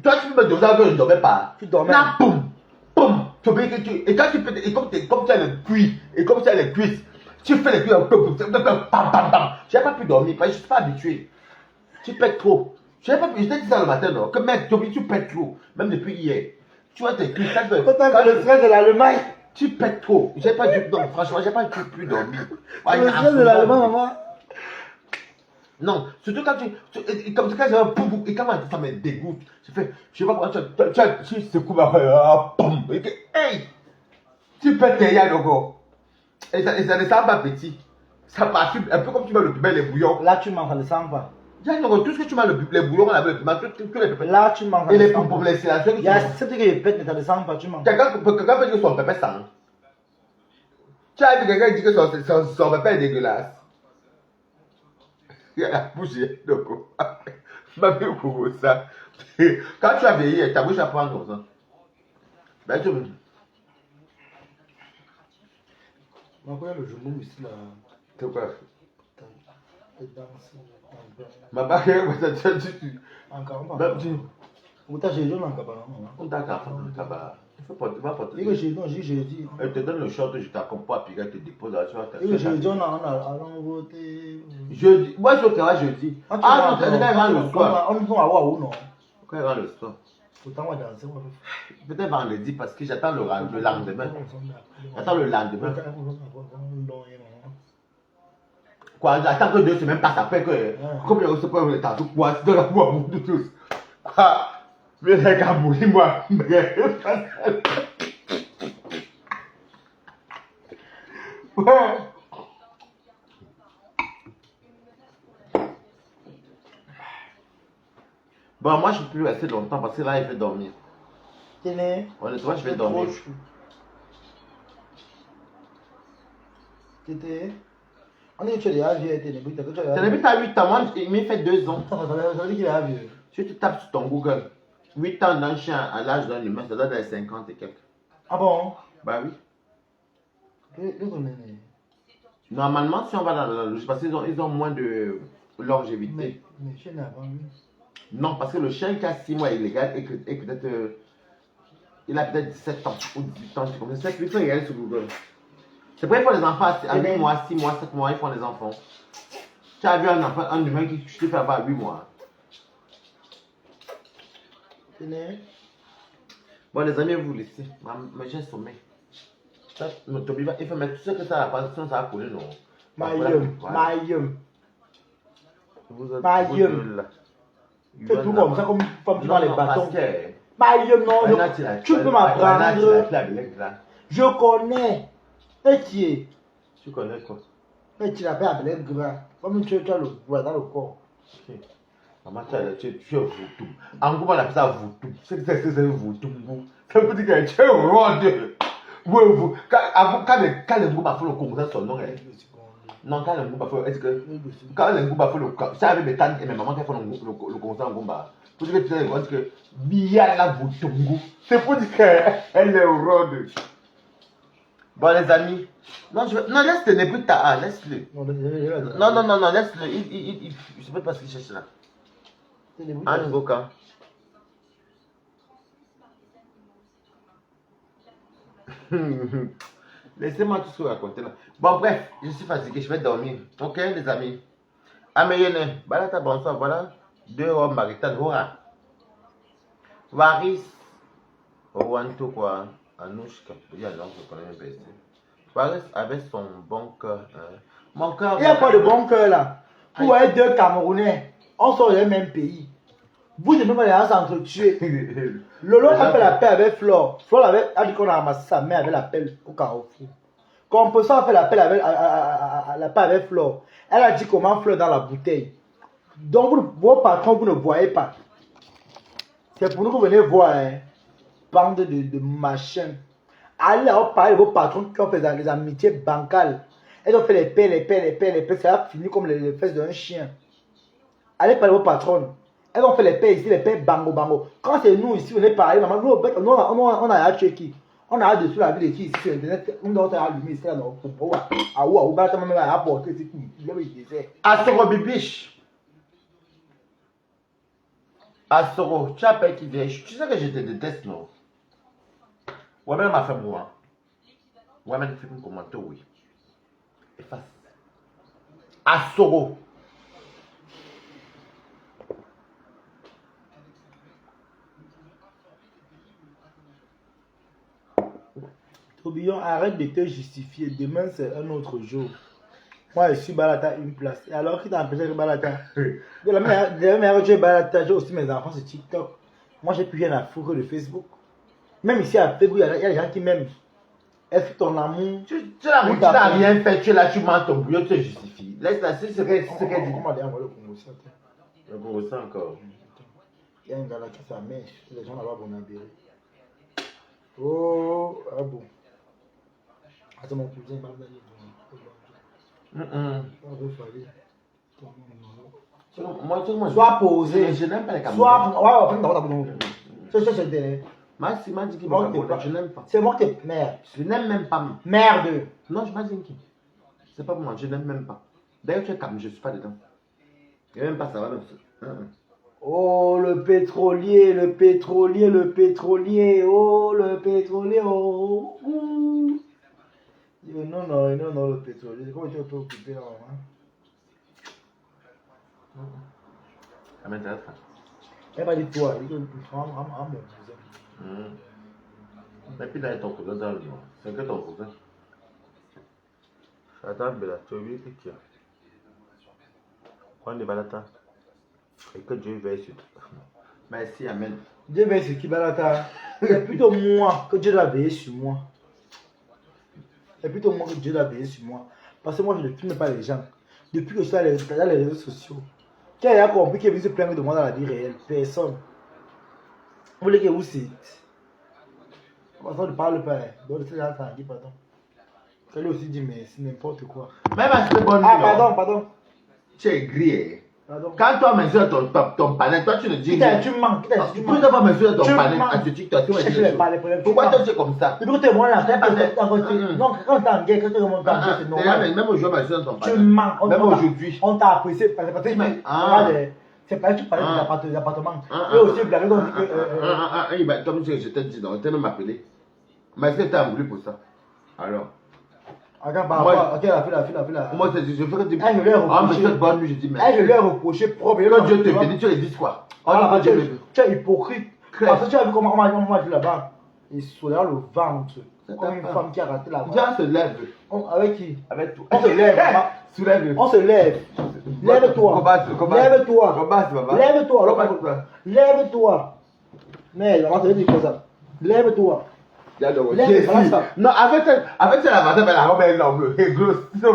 [SPEAKER 1] Toi tu peux me doser que je ne dormais pas.
[SPEAKER 2] Tu dormais.
[SPEAKER 1] Là, boum. Toby, et quand tu pètes, et comme tu as le cuit, et comme tu as les cuisses, tu fais les cuisses, bam. Je n'ai pas pu dormir parce que je ne suis pas habitué. Tu pètes trop. Je t'ai dit ça le matin, non? Que mec, Toby, tu pètes trop. Même depuis hier. Tu vois tes cuisses.
[SPEAKER 2] Quand le stress de l'Allemagne.
[SPEAKER 1] Tu pètes trop. J'ai pas dû dormir. Franchement, j'ai pas pu dormir.
[SPEAKER 2] Le stress de l'Allemagne, maman.
[SPEAKER 1] Non, surtout quand comme ça, quand j'ai un poum, et quand ça me dégoûte. Je sais pas comment tu secoues ma poum. Hey! Tu pètes tes yeux, logo. Et ça ne sent pas petit. Ça part un peu comme tu mets le piment, les bouillons.
[SPEAKER 2] Là, tu manges, ça ne sent pas.
[SPEAKER 1] Tout ce que tu mets, les bouillons, le piment, tous les pépins.
[SPEAKER 2] Là, tu manges.
[SPEAKER 1] Et les poum, les sélations.
[SPEAKER 2] Il y a ce truc qui pète, mais ça ne sent pas, tu manges.
[SPEAKER 1] Quelqu'un peut dire que son pépin sent. Tu as vu quelqu'un qui dit que son pépin est dégueulasse. Il y a la bouche de quoi. Ma vie pour ça. Quand tu as vieilli, ta bouche apprend comme ça. Ben tu me.
[SPEAKER 2] Ma quoi le jumbo ici là.
[SPEAKER 1] C'est quoi? Ma barrière, tu.
[SPEAKER 2] Encore
[SPEAKER 1] pas.
[SPEAKER 2] Où t'as chez John encore pas?
[SPEAKER 1] On t'a qu'à faire le tabac. Il faut porter.
[SPEAKER 2] Et que j'ai dit.
[SPEAKER 1] Elle te donne le short, je t'accompagne, puis elle te dépose là, tu vas
[SPEAKER 2] Et que j'ai dit, on a voté.
[SPEAKER 1] Jeudi. Moi, je travaille jeudi. Ah, non, c'est quand il le soir.
[SPEAKER 2] On nous a ou non?
[SPEAKER 1] Quand il va le soir.
[SPEAKER 2] Pourtant, on va danser.
[SPEAKER 1] Peut-être vendredi parce que j'attends le lendemain. J'attends le lendemain. Quoi, j'attends que 2 semaines passent après que. Comme il y a aussi pas le temps, quoi, c'est de la boîte pour tous. Quoi? Mais les gars, moi. Ouais. Bon, moi, je ne peux plus rester longtemps parce que là, il veut dormir.
[SPEAKER 2] Tenez.
[SPEAKER 1] Honnêtement, je vais dormir.
[SPEAKER 2] Tété. On dit que tu es déjà vieux, Téné.
[SPEAKER 1] Téné, tu as 8 ans. Moi, il m'a fait 2 ans.
[SPEAKER 2] Ça veut dire qu'il est vieux.
[SPEAKER 1] Si tu tapes sur ton Google, 8 ans d'un chien à l'âge d'un humain, ça doit être 50 et quelques.
[SPEAKER 2] Ah bon?
[SPEAKER 1] Bah oui.
[SPEAKER 2] Je connais.
[SPEAKER 1] Normalement, si on va dans la logique, parce qu'ils ont moins de longévité.
[SPEAKER 2] Mais chien avant lui.
[SPEAKER 1] Non, parce que le chien qui a 6 mois est illégal et peut-être. Il a peut-être 17 ans ou 18 ans. C'est ça qu'il faut regarder sur Google. C'est pour les enfants à 8 mois, 6 mois, 7 mois, ils font les enfants. Tu as vu un enfant, un humain qui te fait avoir 8 mois. Bon, les amis, vous laissez. Mais j'ai sommeil. Il faut mettre tout ce que ça va passer, sinon ça va couler, non.
[SPEAKER 2] Maïum.
[SPEAKER 1] Vous êtes
[SPEAKER 2] là. C'est tout comme ça, comme tu vois les bâtons. Maïum, non. Tu peux m'apprendre. Je connais. Et qui est?
[SPEAKER 1] Tu connais quoi?
[SPEAKER 2] Et tu l'appelles à Belègue Gras. Comme tu as le bois dans le corps.
[SPEAKER 1] Ok. Maman, tu es voutou. En gros, on appelle ça voutou. C'est voutou. Ça veut dire que tu es rond. Quand les groupes font le congrès, son nom est. Non, quand les groupes font. Est-ce que. Quand les groupes font le. Ça avec mes tantes et mes mamans qui font le congrès en Gomba. Pour dire que tu sais, parce que. Biala Voutungu. C'est pour dire qu'elle est ronde. Bon, les amis. Non, laisse-le, n'est plus ta. Laisse-le. Non, laisse-le. Je sais pas ce qu'il cherche là. Un Goka. Laissez-moi tout ce que raconter là. Bon, bref, je suis fatigué, je vais dormir. Ok, les amis. Ameyene, balata, bonsoir, voilà. 2 hommes maritanes, hurrah. Varis, Owanto, quoi. Anouchka, il y a l'homme que je connais même pas ici. Varis avait son bon cœur. Mon cœur.
[SPEAKER 2] Il n'y a pas de bon cœur là. Vous voyez 2 Camerounais, on sort du même pays. Vous ne pouvez pas les s'entretuer. Lolo a fait la paix avec Flore. Flore a dit qu'on a ramassé sa mère avec la pelle au carrefour. Quand on peut ça faire la paix avec Flore, elle a dit comment Flore dans la bouteille. Donc vos patrons, vous ne voyez pas. C'est pour nous que vous venez voir, hein. Bande de machins. Allez parler de vos patrons qui ont fait des amitiés bancales. Elles ont fait les paix. Ça a fini comme les fesses d'un chien. Allez parler de vos patrons. Elles ont fait les paix ici, les paix bango. Quand c'est nous ici, on est pareil, maman, nous, on a acheté qui? On a dessus la vie de qui ici sur internet, on doit allumer ici, on va apporter ici,
[SPEAKER 1] Asoro Bibiche. Asoro, tu as payé qui vient. Tu sais que je te déteste, non? Ouais, mais ma femme, moi. Ouais, mais tu fais un commentaire, oui. Efface. Asoro.
[SPEAKER 2] Tourbillon, arrête de te justifier. Demain, c'est un autre jour. Moi, je suis Balata une place. Et alors, qui t'a empêché de Balata? De la manière que tu es Balata, j'ai aussi mes enfants sur TikTok. Moi, j'ai plus rien à foutre de Facebook. Même ici à Facebook, il y a des gens qui m'aiment. Est-ce que ton amour.
[SPEAKER 1] Tu n'as rien fait, tu es là, tu mens ton bouillon, tu te justifies. Laisse-la, c'est ce qu'elle dit.
[SPEAKER 2] Comment dire, le Congo, ça?
[SPEAKER 1] Le Congo, ça encore.
[SPEAKER 2] Il y a un gars là qui s'amène. Les gens là-bas vont abérer. Oh, ah bon. Attends, mon cousin m'a dit. Sois posé.
[SPEAKER 1] Je n'aime pas les Camerounais. M'a dit qu'il je n'aime pas.
[SPEAKER 2] C'est moi qui est merde.
[SPEAKER 1] Je n'aime même pas.
[SPEAKER 2] Merde.
[SPEAKER 1] Non, je m'ai dit qui. C'est pas pour moi, je n'aime même pas. D'ailleurs, tu es calme, je ne suis pas dedans. Je n'aime pas ça, va même ça.
[SPEAKER 2] Oh, le pétrolier. Oh, le pétrolier. Oh. Non, le pétrolier. Comment tu peux occuper là, hein?
[SPEAKER 1] Ça m'intéresse pas.
[SPEAKER 2] Elle m'a dit toi, il dit que mon cousin.
[SPEAKER 1] Et puis là, ton cousin dans le noir. C'est que ton cousin. Attends, Bella, tu as oublié qui a. Prends les balatas. Et que Dieu veille sur toi. Merci, Amen.
[SPEAKER 2] Dieu veille sur qui, Balata? C'est plutôt moi que Dieu doit veiller sur moi. C'est plutôt moi que Dieu doit veiller sur moi. Parce que moi, je ne filme pas les gens. Depuis que je suis dans les réseaux sociaux, Qui a compris qu'il se plaindre de moi dans la vie réelle? Personne. Vous voulez que vous cite? Personne ne parle pas. Donc, c'est là, ça dit pardon. Elle aussi dit, mais c'est n'importe quoi.
[SPEAKER 1] Même à cette bonne
[SPEAKER 2] Ah, pardon.
[SPEAKER 1] Tu es grillé.
[SPEAKER 2] Pardon.
[SPEAKER 1] Quand toi mentionnes ton panel, toi tu ne dis
[SPEAKER 2] Tu manques.
[SPEAKER 1] Tu peux d'abord mentionner ton
[SPEAKER 2] Tu
[SPEAKER 1] panel
[SPEAKER 2] manques.
[SPEAKER 1] à ce TikTok.
[SPEAKER 2] Je sais pas les problèmes.
[SPEAKER 1] Pourquoi toi tu es comme ça?
[SPEAKER 2] Depuis que tu es moi là, non, quand tu es en guerre, quand tu remontes en guerre, c'est normal.
[SPEAKER 1] Même aujourd'hui, mentionne ton
[SPEAKER 2] Tu
[SPEAKER 1] panel.
[SPEAKER 2] manques.
[SPEAKER 1] Même aujourd'hui.
[SPEAKER 2] On t'a apprécié parce que c'est pas que tu parlais des appartements. Et aussi, blague, on dit que.
[SPEAKER 1] Comme je t'ai dit, on t'a même appelé. Mais est-ce que tu as voulu pour ça? Alors.
[SPEAKER 2] Regarde, par rapport. Ok, la fille.
[SPEAKER 1] Moi, je ferais du.
[SPEAKER 2] Ah, je lui ai reproché.
[SPEAKER 1] Bonne nuit, je dis
[SPEAKER 2] Ah, je lui ai reproché propre.
[SPEAKER 1] Quand Dieu te bénit, tu lui dis quoi?
[SPEAKER 2] Tu es hypocrite. Parce que tu as vu comment on m'a dit là-bas. Il soulève le ventre. Comme une femme qui a raté la
[SPEAKER 1] Viens, se lève.
[SPEAKER 2] Avec qui?
[SPEAKER 1] Avec toi.
[SPEAKER 2] On se lève.
[SPEAKER 1] Soulève.
[SPEAKER 2] On se lève. Lève-toi. Lève-toi. Lève-toi. Lève-toi. Mais on te dit comme ça. Lève-toi.
[SPEAKER 1] Non, avec la matin, la robe est énorme. Et grosse.
[SPEAKER 2] Non,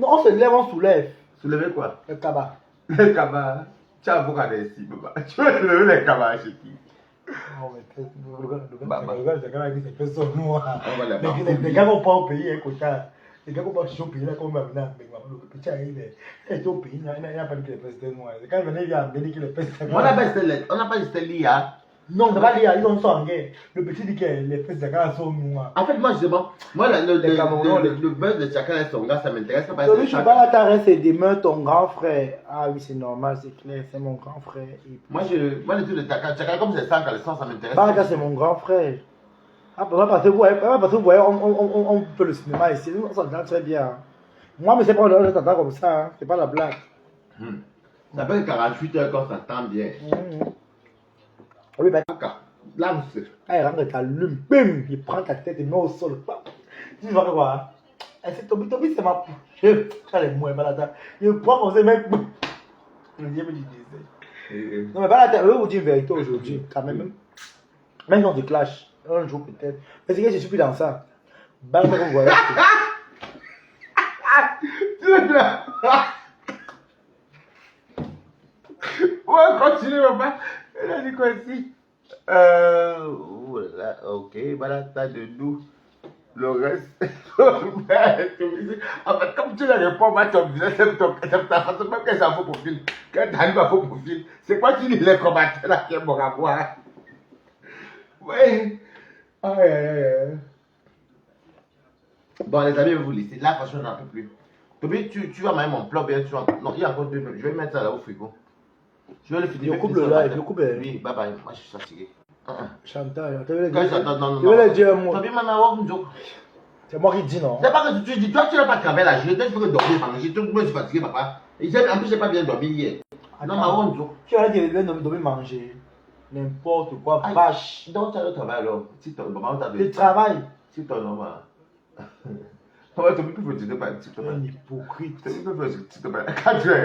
[SPEAKER 2] on se lève, on soulève.
[SPEAKER 1] Soulever quoi?
[SPEAKER 2] Le cabas.
[SPEAKER 1] Le cabas. Tu as beaucoup à ici, papa. Tu vas soulever les cabas chez qui?
[SPEAKER 2] Oh, mais regarde, c'est personne noire.
[SPEAKER 1] On va là-bas.
[SPEAKER 2] Les gars vont pas au pays, écoute. Les gars vont pas au pays, là, comme maintenant. Le petit arrive. Et au pays, il n'y a pas dit que les personnes noires. Quand il venait, il a dit que les personnes
[SPEAKER 1] On
[SPEAKER 2] noires.
[SPEAKER 1] n'a pas dit l'IA.
[SPEAKER 2] Non, c'est pas l'IA, ils ont en guerre. Le petit dit que les personnes sont noirs.
[SPEAKER 1] En fait, moi, justement, le buzz de chacun et son gars, ça m'intéresse pas.
[SPEAKER 2] Celui qui va t'arrêter, c'est demain ton grand frère. Ah oui, c'est normal, c'est clair, c'est mon grand frère.
[SPEAKER 1] Moi, le truc de chacun, comme c'est 100 caleçons, ça m'intéresse.
[SPEAKER 2] Baraka, c'est mon grand frère. Ah, parce que vous voyez, on fait le cinéma ici, on s'entend très bien. Moi, mais c'est pas on s'entend comme ça, hein. C'est pas la blague.
[SPEAKER 1] Ça fait 48 heures qu'on s'entend bien.
[SPEAKER 2] Oui, ben.
[SPEAKER 1] Lance.
[SPEAKER 2] Ah, il rentre, t'allumes, bim, il prend ta tête et met au sol. Tu vas voir. C'est Toby, c'est ma. Je les mouets, malade. Il prend comme ça, mec. Le diable dit des. Non, mais Balata, eux, vous dites vérité aujourd'hui, quand même. Même si on te clash, un jour peut-être. Mais c'est que je suis plus dans ça. Balata, vous voyez.
[SPEAKER 1] Ouais, continue, papa. Elle a dit quoi ici? Voilà, ok, voilà, t'as de nous. Le reste. En fait, comme tu ne réponds pas, c'est ta façon, même que ça vaut profil. Quand tu arrives à faux profil, c'est quoi tu lis les commentaires là qui est bon à voir? Oui. Aïe. Bon, les amis, vous laissez. Là, franchement, je n'en peux plus. Toby, tu vas mettre mon plat bien sûr. Non, il y a encore 2 minutes. Je vais mettre ça là au frigo. Je vais le finir.
[SPEAKER 2] Je coupe le live, je coupe le live.
[SPEAKER 1] Oui, bye bye. Moi, je suis fatigué.
[SPEAKER 2] Chantal, tu
[SPEAKER 1] Non.
[SPEAKER 2] veux le dire un mot.
[SPEAKER 1] Toby, maman,
[SPEAKER 2] C'est moi qui dis non.
[SPEAKER 1] c'est pas que tu dis, toi, tu n'as pas travaillé la journée. Toi, tu peux dormir, manger. Tout le monde est fatigué, papa. En plus, j'ai pas bien dormi hier. Non, maman,
[SPEAKER 2] tu as dit que tu dormir manger. N'importe quoi, vache.
[SPEAKER 1] Donc, tu as le travail alors. Si ton maman t'a
[SPEAKER 2] Le travail.
[SPEAKER 1] Si ton homme. Ouais, tu peux dire pas. Tu
[SPEAKER 2] es un hypocrite.
[SPEAKER 1] Tu es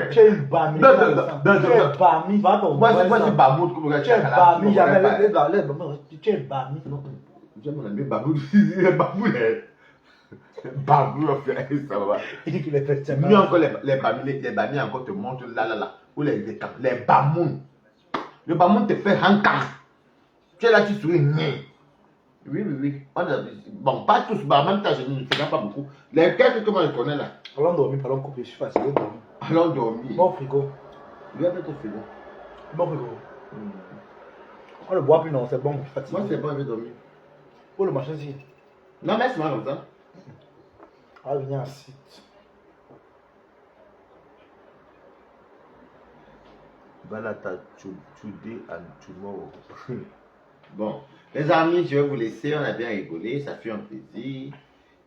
[SPEAKER 2] Tu es une bamie.
[SPEAKER 1] Non.
[SPEAKER 2] Tu es bamie. Va ton
[SPEAKER 1] moi, c'est Bamoud comme
[SPEAKER 2] tu es bamie. Jamais tu es bamie.
[SPEAKER 1] Non, j'aime mon ami Bamoud. Bamoud est. Bamoud, on fait ça, va.
[SPEAKER 2] Il dit qu'il est fait.
[SPEAKER 1] Mieux encore, les bamis encore te montrent là. Ou les Bamoud. Le Bamoud te fait hankam. Tu es là, tu souris. Oui. Bon, pas tous, mais en même temps, je ne sais pas beaucoup. Les quelques que moi je connais là.
[SPEAKER 2] Allons dormir, allons couper, je suis fatigué.
[SPEAKER 1] Allons dormir.
[SPEAKER 2] Bon frigo.
[SPEAKER 1] Oui, avec ton frigo.
[SPEAKER 2] Bon frigo. On ne boit plus, non, c'est bon, je suis fatigué.
[SPEAKER 1] Moi, c'est bon, je vais dormir.
[SPEAKER 2] Pour le machin, si.
[SPEAKER 1] Non, mais c'est mal comme ça.
[SPEAKER 2] Ah, viens ici.
[SPEAKER 1] Balata today and tomorrow. Bon, les amis, je vais vous laisser. On a bien rigolé, ça fait un plaisir.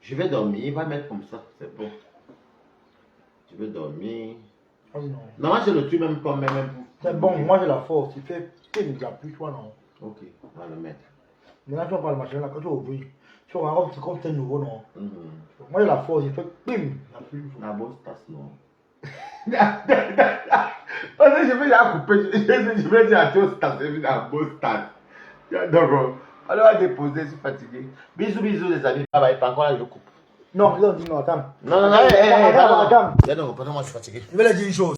[SPEAKER 1] Je vais dormir, va mettre comme ça, c'est bon. Je vais dormir.
[SPEAKER 2] Oh non.
[SPEAKER 1] Non, moi je le tue même pas, même.
[SPEAKER 2] C'est bon, moi j'ai la force. Tu fais il n'y a plus, toi non.
[SPEAKER 1] Ok, on va le mettre.
[SPEAKER 2] Maintenant, tu vas pas le machin là, quand tu ouvres, tu vas voir comme c'est nouveau, non. Moi j'ai la force, il fait bim, il n'y a plus.
[SPEAKER 1] La bosse tasse, non. Je vais la couper, je vais dire à toi, c'est la bosse tasse. Donc, on va déposer, je suis fatigué. Bisous, les amis. Bye bye, pas encore là, je coupe.
[SPEAKER 2] Non, dis non, attends.
[SPEAKER 1] Non,
[SPEAKER 2] attends.
[SPEAKER 1] non, moi je suis fatigué.
[SPEAKER 2] Je vais leur dire une chose.